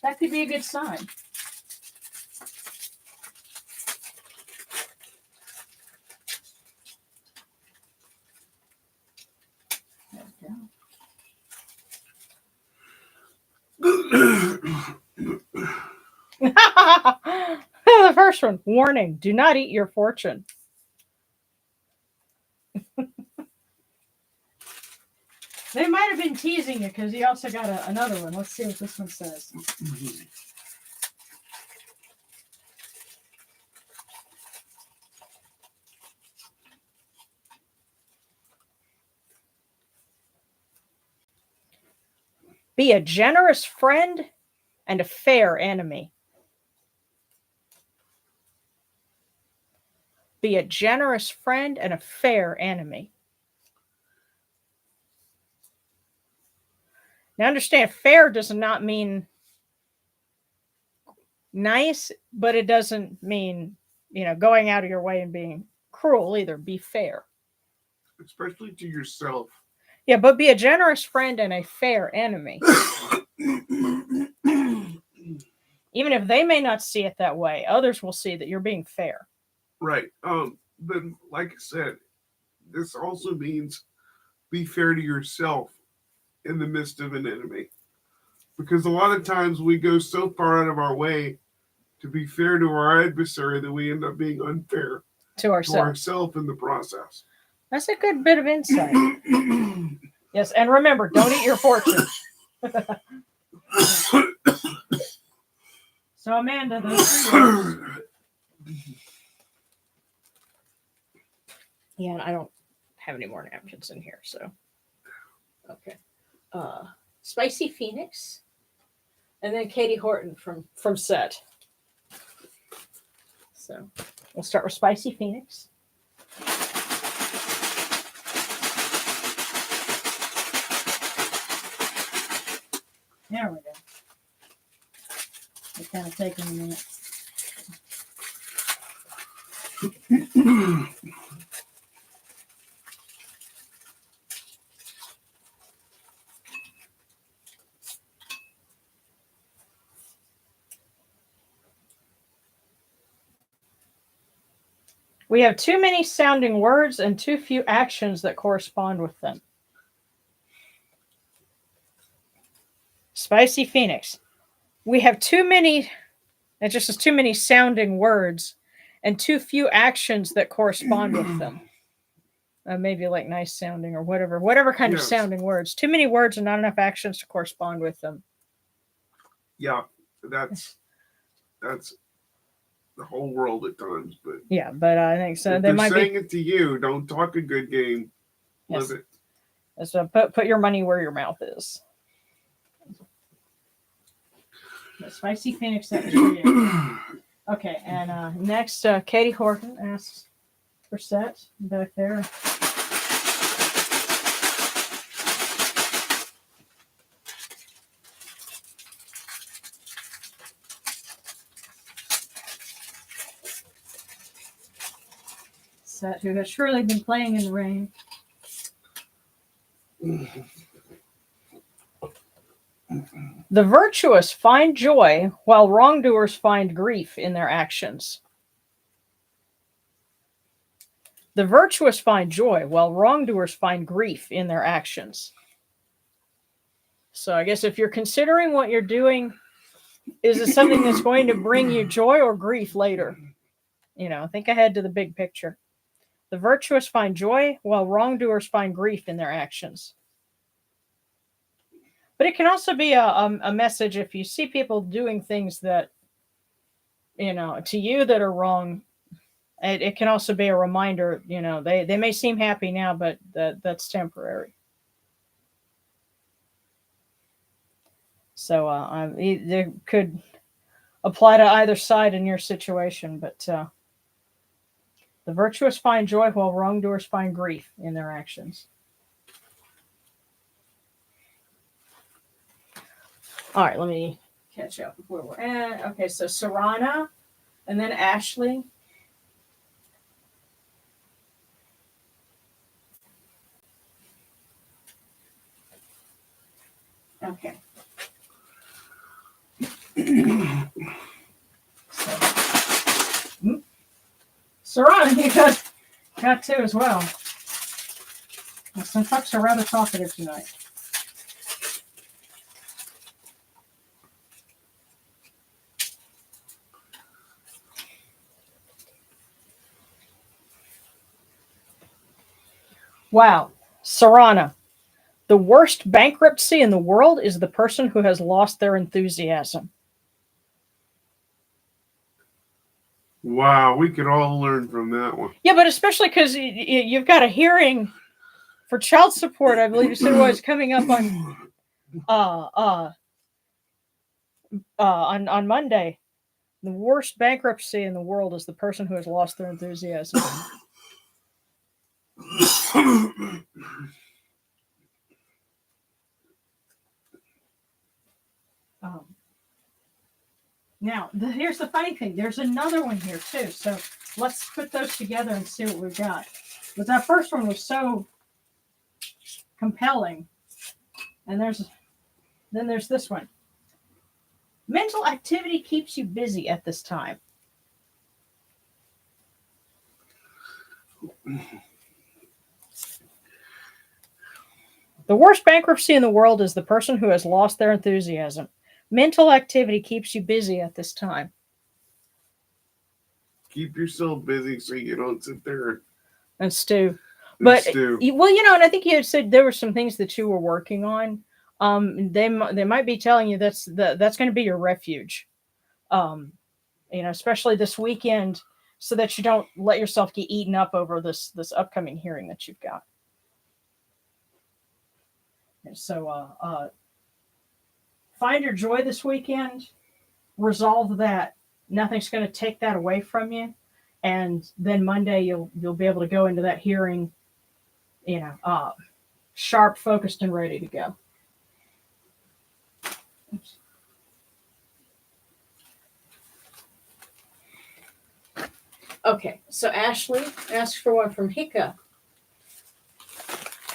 Speaker 1: That could be a good sign. There we go. The first one, warning, do not eat your fortune. They might have been teasing you because you also got another one. Let's see what this one says. Be a generous friend and a fair enemy. Be a generous friend and a fair enemy. Now understand, fair does not mean nice, but it doesn't mean, going out of your way and being cruel either. Be fair.
Speaker 2: Especially to yourself.
Speaker 1: Yeah, but be a generous friend and a fair enemy. Even if they may not see it that way, others will see that you're being fair.
Speaker 2: Right. But like I said, this also means be fair to yourself in the midst of an enemy. Because a lot of times we go so far out of our way to be fair to our adversary that we end up being unfair
Speaker 1: to ourselves
Speaker 2: in the process.
Speaker 1: That's a good bit of insight. Yes, and remember, don't eat your fortune. So, Amanda, yeah, and I don't have any more napkins in here, so. Okay. Spicy Phoenix. And then Katie Horton from Set. So, we'll start with Spicy Phoenix. There we go. It's kind of taking a minute. We have too many sounding words and too few actions that correspond with them. Spicy Phoenix. We have too many, it just is too many sounding words and too few actions that correspond with them. Maybe like nice sounding or whatever kind of sounding words. Too many words and not enough actions to correspond with them.
Speaker 2: Yeah, that's the whole world at times, but
Speaker 1: yeah, but I think so.
Speaker 2: If
Speaker 1: they
Speaker 2: they're
Speaker 1: might
Speaker 2: saying
Speaker 1: be
Speaker 2: it to you. Don't talk a good game.
Speaker 1: yes.
Speaker 2: Live it.
Speaker 1: So put your money where your mouth is. The Spicy Phoenix, that was for you. Okay, and next, Katie Horton asks for Set back there. Set, who has surely been playing in the rain. The virtuous find joy while wrongdoers find grief in their actions. The virtuous find joy while wrongdoers find grief in their actions. So I guess if you're considering what you're doing, is it something that's going to bring you joy or grief later? Think ahead to the big picture. The virtuous find joy while wrongdoers find grief in their actions. But it can also be a message if you see people doing things that, to you that are wrong. It can also be a reminder, they may seem happy now, but that's temporary. So it could apply to either side in your situation, but the virtuous find joy while wrongdoers find grief in their actions. All right, let me catch up with where we're at. Okay, so Sarana and then Ashley. Okay. Sarana, you got two as well. Some folks are rather talkative tonight. Wow. Sarana. The worst bankruptcy in the world is the person who has lost their enthusiasm.
Speaker 2: Wow, we could all learn from that one.
Speaker 1: Yeah, but especially because you've got a hearing for child support. I believe you said it was coming up on Monday. The worst bankruptcy in the world is the person who has lost their enthusiasm. Now, here's the funny thing. There's another one here, too. So let's put those together and see what we've got. But that first one was so compelling. And then there's this one. Mental activity keeps you busy at this time. The worst bankruptcy in the world is the person who has lost their enthusiasm. Mental activity keeps you busy at this time.
Speaker 2: Keep yourself busy so you don't sit there
Speaker 1: And stew.
Speaker 2: and
Speaker 1: But,
Speaker 2: stew.
Speaker 1: well, and I think you had said there were some things that you were working on. They might be telling you that's going to be your refuge. Especially this weekend, so that you don't let yourself get eaten up over this upcoming hearing that you've got. And so, find your joy this weekend. Resolve that nothing's going to take that away from you, and then Monday you'll be able to go into that hearing, sharp, focused, and ready to go. Oops. Okay, so Ashley asked for one from Hika.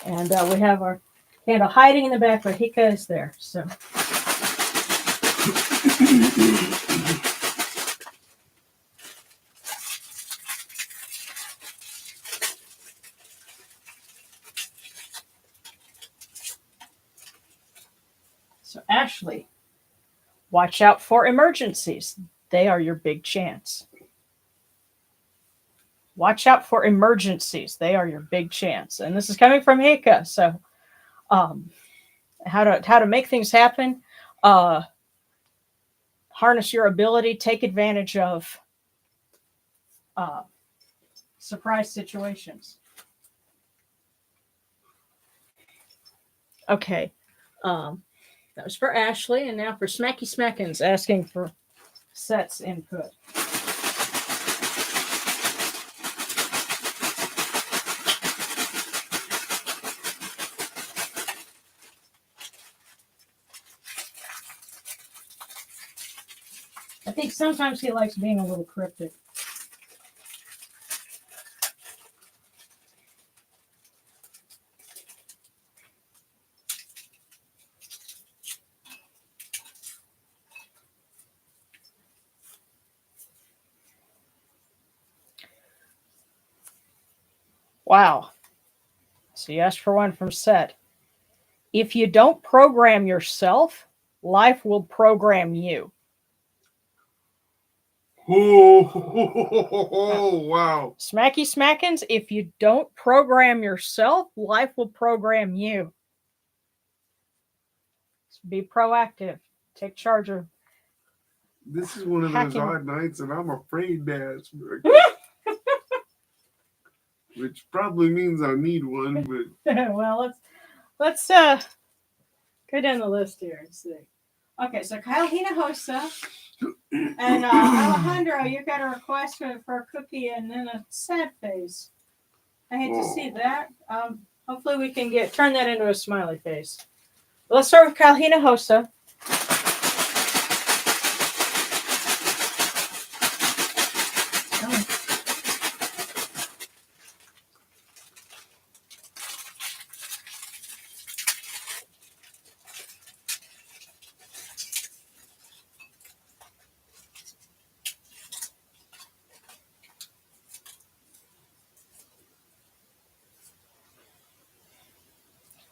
Speaker 1: And we have our candle hiding in the back, but Hika is there. So. So Ashley, watch out for emergencies. They are your big chance. Watch out for emergencies. They are your big chance. And this is coming from Hika. So how to make things happen, harness your ability, take advantage of surprise situations. Okay. That was for Ashley. And now for Smacky Smackins asking for Set's input. I think sometimes he likes being a little cryptic. Wow. So you asked for one from Set. If you don't program yourself, life will program you.
Speaker 2: Oh, wow.
Speaker 1: Smacky Smackins, if you don't program yourself, life will program you. So be proactive. Take charge of.
Speaker 2: This is one of those odd nights that I'm afraid to ask for. Which probably means I need one, but
Speaker 1: Well, let's go down the list here and see. Okay, so Kyle Hinojosa and Alejandro, you got a request for a cookie and then a sad face. I hate to see that. Hopefully we can turn that into a smiley face. Let's start with Kyle Hinojosa.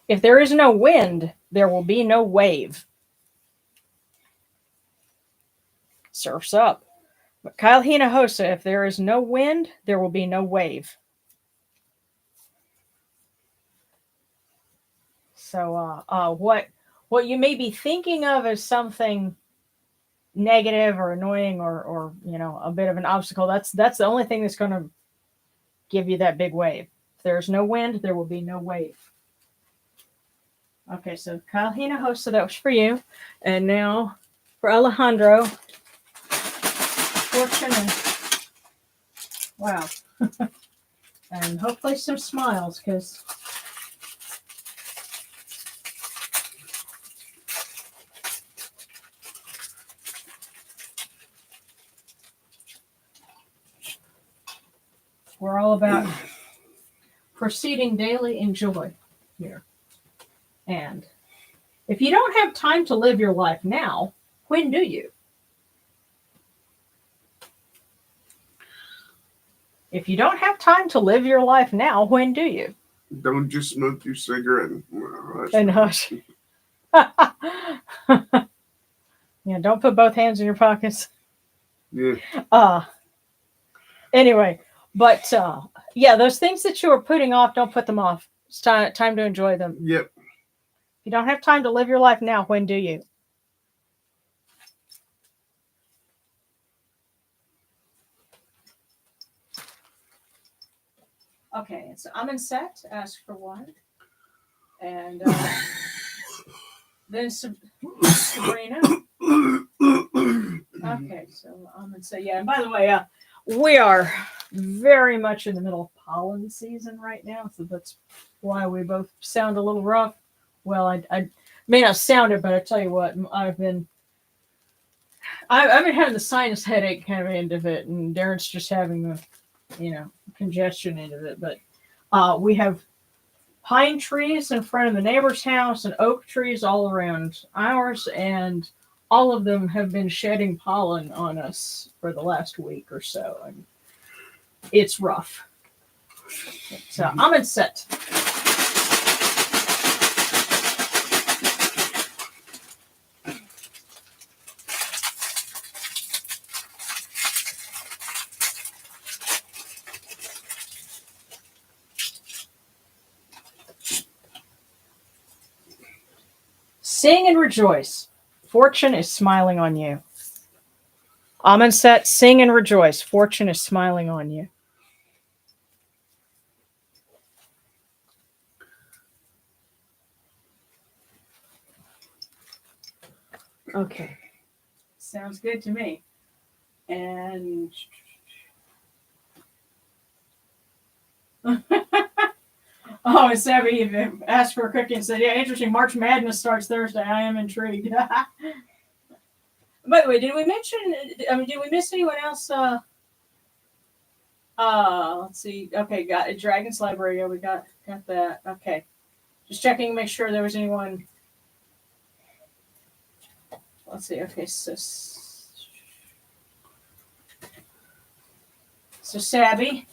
Speaker 1: If there is no wind, there will be no wave. Surf's up. But Kyle Hinojosa, if there is no wind, there will be no wave. So what you may be thinking of as something negative or annoying or a bit of an obstacle, that's the only thing that's going to give you that big wave. If there's no wind, there will be no wave. Okay, so Kahina Hor-sa, that was for you. And now for Alejandro. Fortune and wow. And hopefully some smiles, because we're all about proceeding daily in joy here. And if you don't have time to live your life now, when do you? If you don't have time to live your life now, when do you?
Speaker 2: Don't just smoke your cigarette
Speaker 1: And hush. Yeah, don't put both hands in your pockets.
Speaker 2: Yeah.
Speaker 1: Anyway, but yeah, those things that you are putting off, don't put them off. It's time to enjoy them.
Speaker 2: Yep.
Speaker 1: If you don't have time to live your life now, when do you? Okay, so Aset asked for one. And then Sabrina. Okay, so Aset, yeah. And by the way, we are very much in the middle of pollen season right now, so that's why we both sound a little rough. Well, I may not sound it, but I tell you what, I've been having the sinus headache kind of end of it, and Darren's just having the congestion end of it. But we have pine trees in front of the neighbor's house and oak trees all around ours, and all of them have been shedding pollen on us for the last week or so, and it's rough. So Aset. Sing and rejoice. Fortune is smiling on you. Aset, sing and rejoice. Fortune is smiling on you. Okay. Sounds good to me. And oh, and Sebby asked for a cookie and said, yeah, interesting. March Madness starts Thursday. I am intrigued. By the way, did we miss anyone else? Let's see. Okay, got it. Dragon's Library. Yeah, we got that. Okay. Just checking to make sure there was anyone. Let's see. Okay, so Sabby.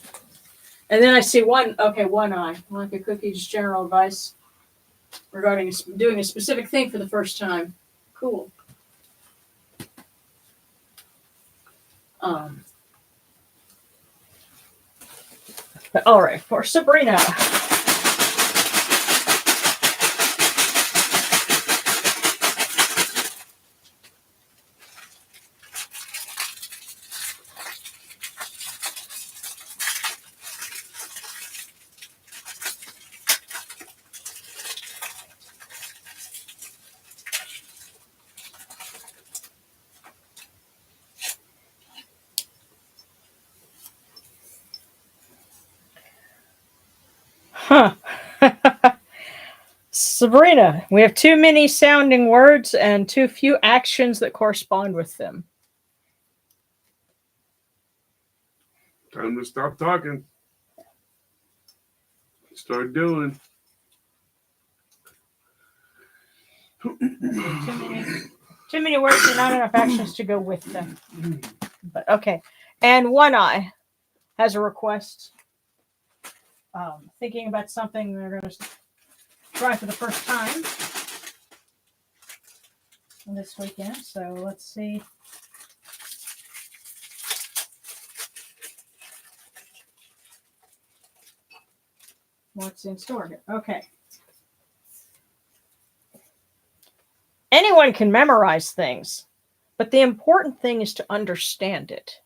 Speaker 1: And then I see one eye. Like a cookie, just general advice regarding doing a specific thing for the first time. Cool. But all right, for Sabrina. Huh. Sabrina, we have too many sounding words and too few actions that correspond with them.
Speaker 2: Time to stop talking. Start doing.
Speaker 1: Too many words and not enough actions to go with them. But okay. And One Eye has a request. Thinking about something they're going to try for the first time this weekend. So let's see. What's in store here? Okay. Anyone can memorize things, but the important thing is to understand it.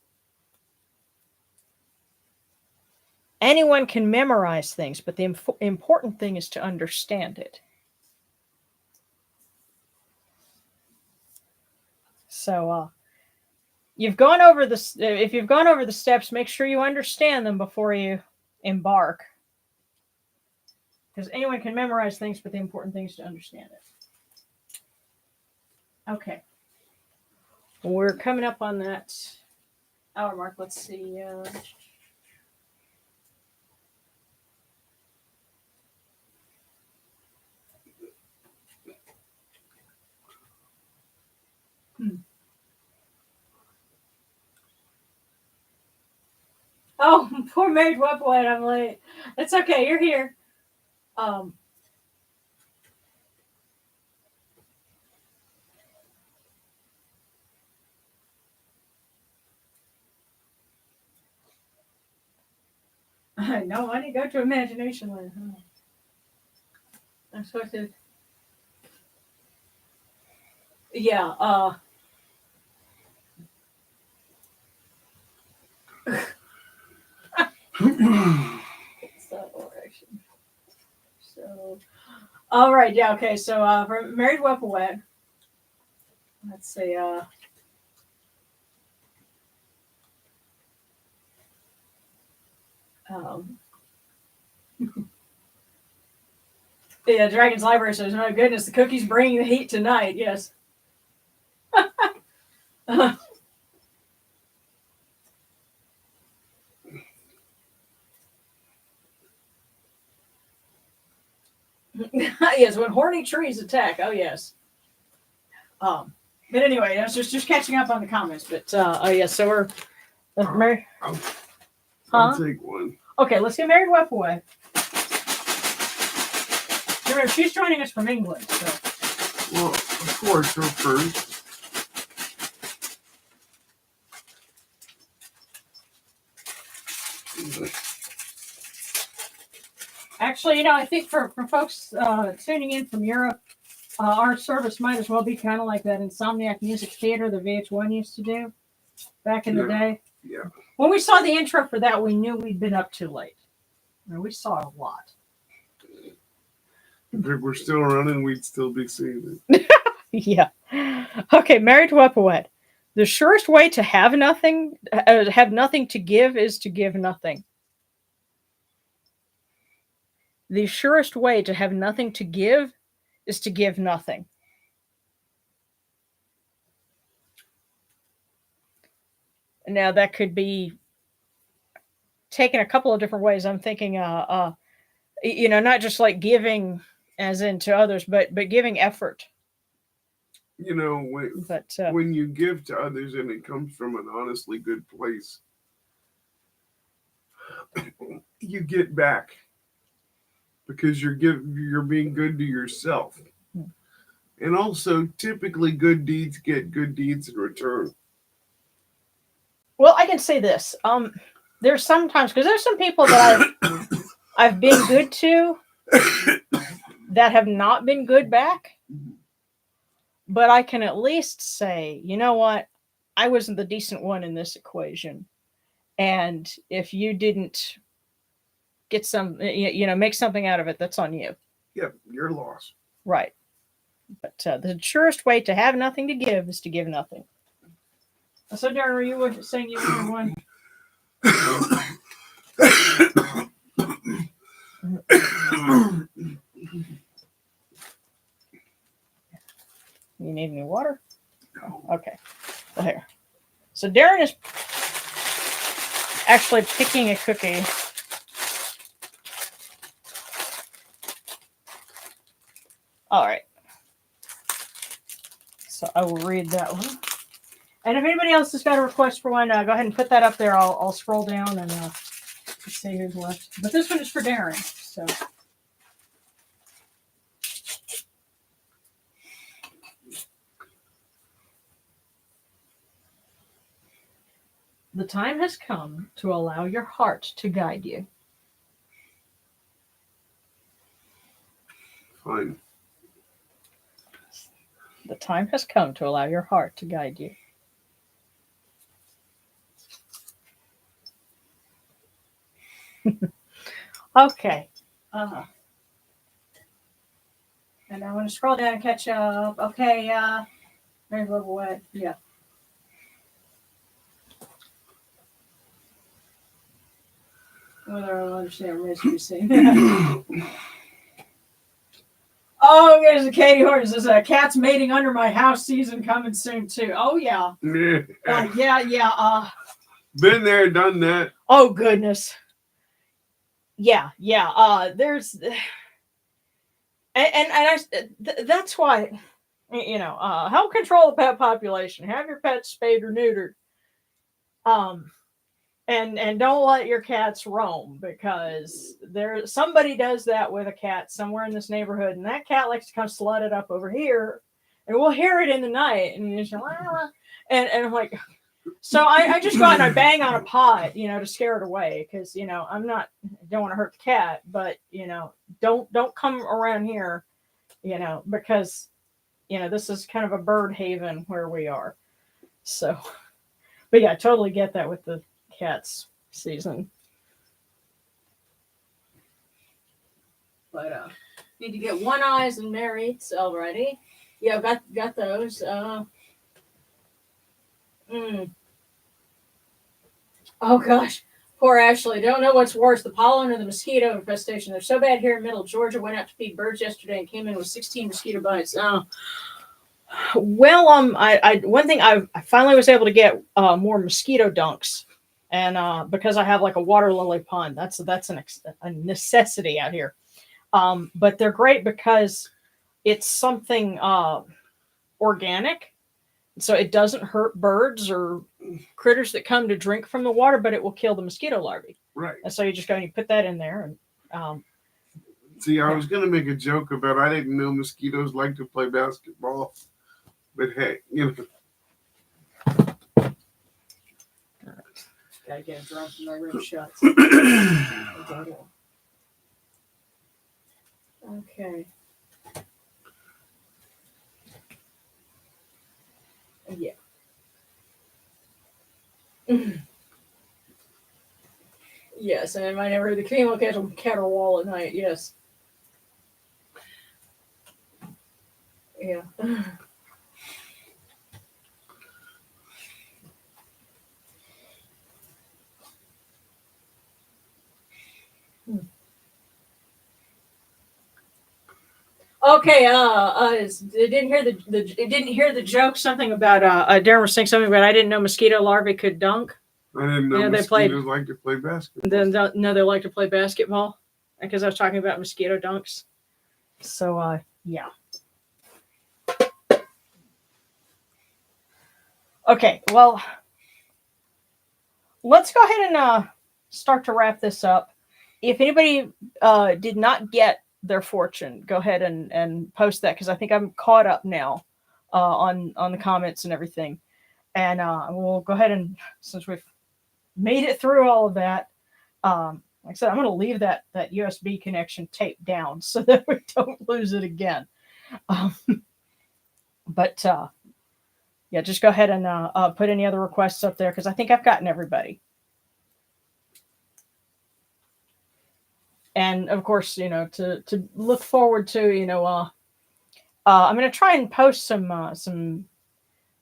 Speaker 1: Anyone can memorize things, but the important thing is to understand it. So, if you've gone over the steps, make sure you understand them before you embark. Because anyone can memorize things, but the important thing is to understand it. Okay. We're coming up on that hour mark. Let's see. Oh, poor married Webway, I'm late. It's okay, you're here. No, I didn't go to Imagination Land. Huh? I'm supposed to. Yeah. It's that direction. So, all right. Yeah. Okay. So, for married Webway, let's see. Yeah, Dragon's Library says, "Oh goodness, the cookie's bringing the heat tonight." Yes. Yes, when horny trees attack. Oh yes. But anyway, I was just catching up on the comments. But oh yeah, so we're married.
Speaker 2: I'll take one.
Speaker 1: Okay, let's get married Webway. Remember, she's joining us from England. So.
Speaker 2: Well, of course, her first.
Speaker 1: Actually, I think for folks tuning in from Europe, our service might as well be kind of like that Insomniac Music Theater the VH1 used to do back in the day.
Speaker 2: Yeah.
Speaker 1: When we saw the intro for that, we knew we'd been up too late. We saw a lot.
Speaker 2: If we're still running, we'd still be seeing it.
Speaker 1: Yeah. Okay, married to Webway. The surest way to have nothing to give is to give nothing. The surest way to have nothing to give is to give nothing. Now, that could be taken a couple of different ways. I'm thinking, not just like giving as in to others, but giving effort.
Speaker 2: When you give to others and it comes from an honestly good place, you get back because you're being good to yourself. And also, typically, good deeds get good deeds in return.
Speaker 1: Well, I can say this. There's sometimes, because there's some people that I've been good to that have not been good back. But I can at least say, you know what? I wasn't the decent one in this equation. And if you didn't get some, make something out of it, that's on you.
Speaker 2: Yep, your loss.
Speaker 1: Right. But the surest way to have nothing to give is to give nothing. So, Darren, were you saying you wanted one? You need any water?
Speaker 2: No.
Speaker 1: Okay. Well, here. So Darren is actually picking a cookie. All right. So I will read that one. And if anybody else has got a request for one, go ahead and put that up there. I'll scroll down and see who's left. But this one is for Darren. So. The time has come to allow your heart to guide you.
Speaker 2: Fine.
Speaker 1: The time has come to allow your heart to guide you. Okay. And I want to scroll down and catch up. Okay, there's a little wet. Yeah. Whether I'll understand remains to be seen. Oh, there's a Katie Horns. There's a Cats Mating Under My House season coming soon, too. Oh, yeah. Yeah.
Speaker 2: Been there, done that.
Speaker 1: Oh, goodness. Yeah. There's... That's why, help control the pet population. Have your pets spayed or neutered. And don't let your cats roam, because somebody does that with a cat somewhere in this neighborhood, and that cat likes to come slut it up over here, and we'll hear it in the night, and it's like, and I'm like, so I just go out and I bang on a pot, to scare it away, because don't want to hurt the cat, but don't come around here, because this is kind of a bird haven where we are. So, but yeah, I totally get that with the cats season. But need to get One Eyes and Marrieds already. Yeah, got those. Oh gosh, poor Ashley. Don't know what's worse, the pollen or the mosquito infestation. They're so bad here in Middle Georgia. Went out to feed birds yesterday and came in with 16 mosquito bites. Well, I one thing I finally was able to get more mosquito dunks, and because I have like a water lily pond, that's a necessity out here. But they're great because it's something organic, so it doesn't hurt birds or critters that come to drink from the water, but it will kill the mosquito larvae.
Speaker 2: Right.
Speaker 1: And so you just go and you put that in there, and
Speaker 2: see, I was gonna make a joke about I didn't know mosquitoes like to play basketball, but hey,
Speaker 1: gotta get a drum from my rim shots. Okay. Yeah. Yes, and in my neighborhood, the king will catch a caterwaul at night. Yes. Yeah. Okay, didn't hear the joke. Something about Darren was saying something about I didn't know mosquito larvae could dunk.
Speaker 2: I didn't know mosquitoes like to play basketball.
Speaker 1: They like to play basketball, because I was talking about mosquito dunks. So yeah. Okay, well, let's go ahead and start to wrap this up. If anybody did not get their fortune, go ahead and post that, because I think I'm caught up now on the comments and everything. And we'll go ahead and, since we've made it through all of that, like I said, I'm going to leave that USB connection taped down so that we don't lose it again. But yeah, just go ahead and put any other requests up there, because I think I've gotten everybody. And of course, to look forward to, I'm going to try and post some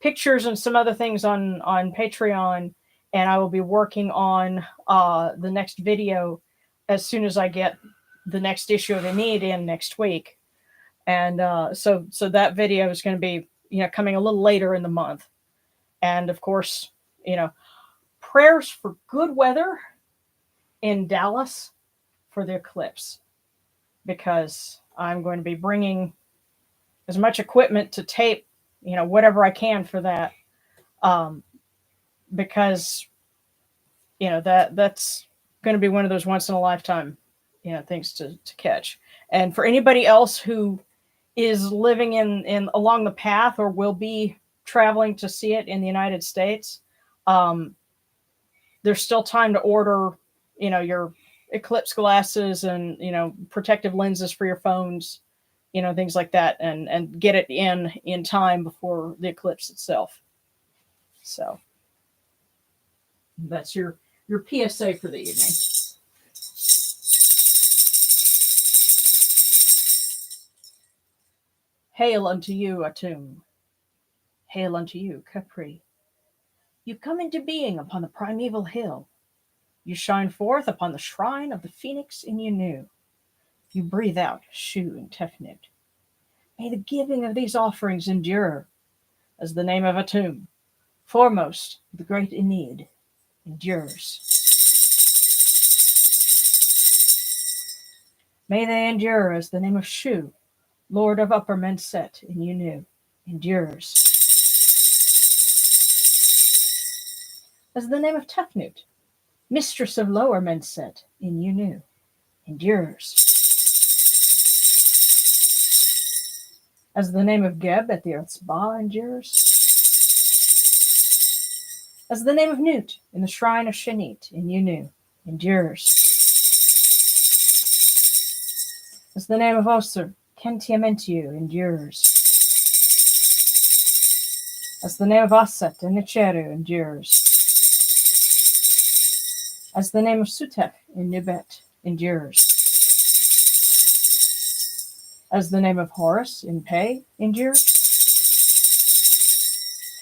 Speaker 1: pictures and some other things on Patreon, and I will be working on the next video as soon as I get the next issue of Enid in next week. And so that video is going to be, coming a little later in the month. And of course, prayers for good weather in Dallas for the eclipse, because I'm going to be bringing as much equipment to tape, whatever I can for that, because that's going to be one of those once in a lifetime things to catch. And for anybody else who is living in along the path or will be traveling to see it in the United States, there's still time to order your eclipse glasses and protective lenses for your phones, things like that, and get it in time before the eclipse itself. So that's your PSA for the evening. Hail unto you, Atum. Hail unto you, Capri. You come into being upon the primeval hill. You shine forth upon the shrine of the phoenix in Yanu. You breathe out Shu and Tefnut. May the giving of these offerings endure, as the name of Atum, foremost the great Enid, endures. May they endure as the name of Shu, Lord of Upper Menset in Yanu, endures. As the name of Tefnut, Mistress of Lower Menset in Yanu, endures. As the name of Geb at the Earth's Ba endures. As the name of Nut in the Shrine of Shanit in Yunu endures. As the name of Osir, Kentiamentiu endures. As the name of Aset in Nicheru endures. As the name of Sutef in Nubet endures. As the name of Horus in Pe endures.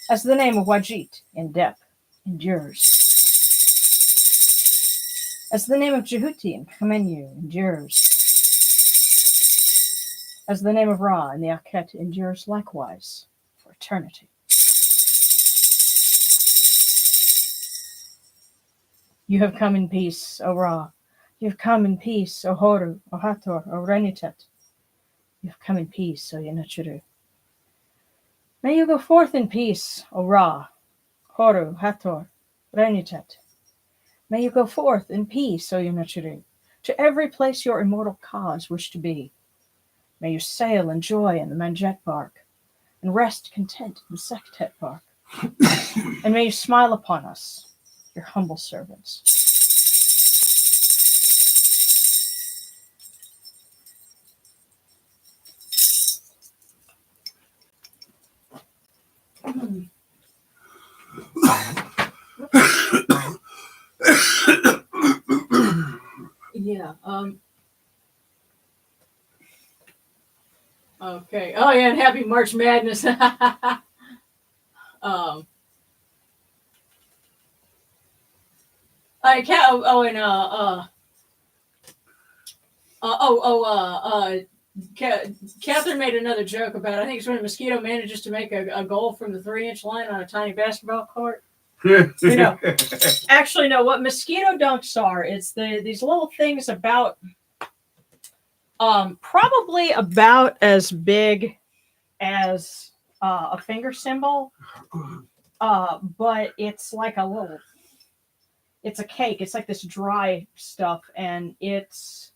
Speaker 1: As the name of Wajit in Dep endures. As the name of Jehuti in Khmenu endures. As the name of Ra in the Akhet endures likewise for eternity. You have come in peace, O Ra. You have come in peace, O Horu, O Hathor, O Rennutet. You have come in peace, O Yenachuru. May you go forth in peace, O Ra, Horu, Hathor, Rennutet. May you go forth in peace, O Yenachuru, to every place your immortal cause wish to be. May you sail in joy in the Manjet bark, and rest content in the Sektet bark. And may you smile upon us, your humble servants. Yeah. Okay. Oh yeah, and happy March Madness. I can't. Catherine made another joke about, I think it's when a mosquito manages to make a goal from the 3-inch line on a tiny basketball court. Actually, no. What mosquito dunks are? It's these little things about, probably about as big as a finger cymbal, but it's like a little. It's a cake. It's like this dry stuff, and it's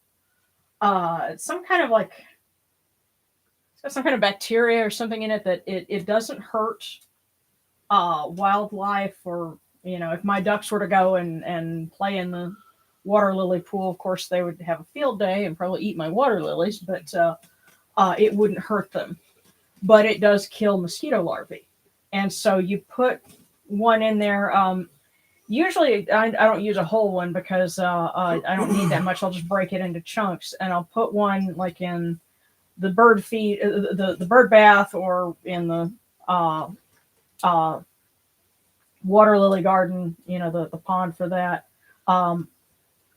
Speaker 1: some kind of like, it's got some kind of bacteria or something in it that it doesn't hurt wildlife, or if my ducks were to go and play in the water lily pool, of course they would have a field day and probably eat my water lilies, but it wouldn't hurt them. But it does kill mosquito larvae, and so you put one in there. Usually I don't use a whole one because I don't need that much. I'll just break it into chunks, and I'll put one like in the bird feed, the bird bath, or in the water lily garden, the pond for that.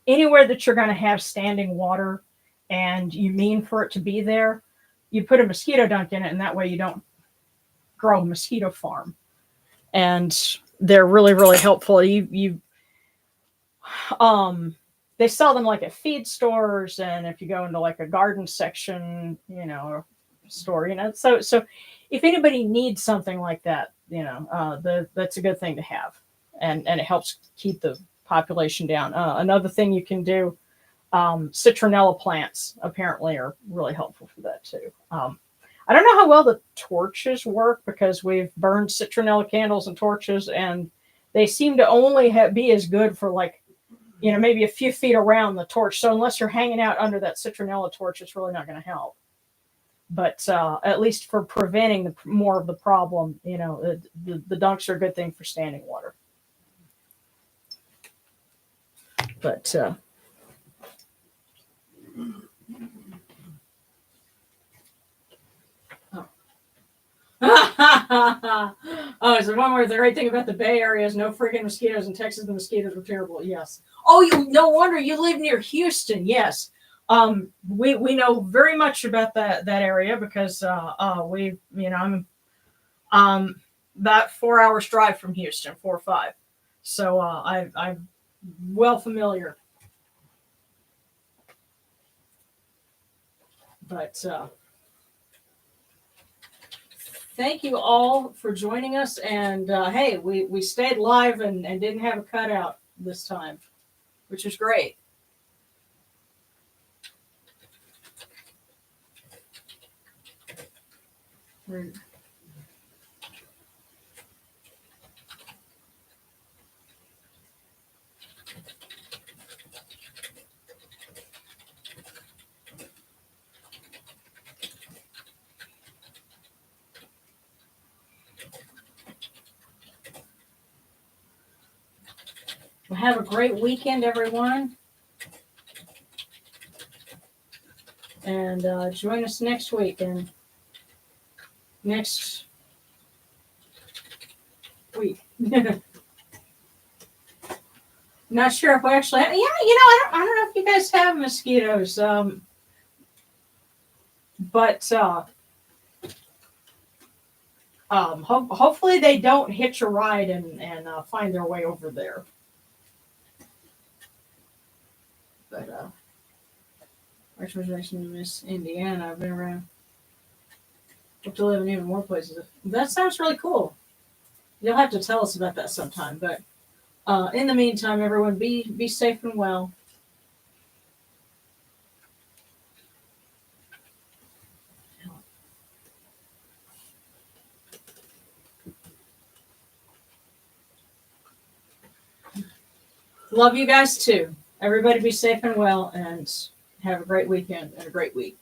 Speaker 1: Anywhere that you're going to have standing water and you mean for it to be there, you put a mosquito dunk in it, and that way you don't grow a mosquito farm. And they're really, really helpful. They sell them like at feed stores, and if you go into like a garden section, or store, so if anybody needs something like that, that's a good thing to have, and it helps keep the population down. Another thing you can do, citronella plants apparently are really helpful for that too. I don't know how well the torches work, because we've burned citronella candles and torches, and they seem to only be as good for like, maybe a few feet around the torch. So unless you're hanging out under that citronella torch, it's really not going to help. But at least for preventing more of the problem, you know, the dunks are a good thing for standing water. But oh, so one more. The great thing about the Bay Area is no friggin' mosquitoes. In Texas, the mosquitoes are terrible. Yes. Oh, you no wonder you live near Houston. Yes. We know very much about that area because we, you know, I'm about 4 hours drive from Houston, 4 or 5. So I'm well familiar. But thank you all for joining us. And hey, we stayed live and didn't have a cutout this time, which is great. Well, have a great weekend, everyone. And join us next week and next week. Not sure if we actually have, yeah, you know, I don't know if you guys have mosquitoes. But hopefully they don't hitch a ride and find their way over there. But Restoration in Miss Indiana, I've been around. Hope to live in even more places. That sounds really cool. You'll have to tell us about that sometime. But in the meantime, everyone, be safe and well. Love you guys too. Everybody be safe and well and have a great weekend and a great week.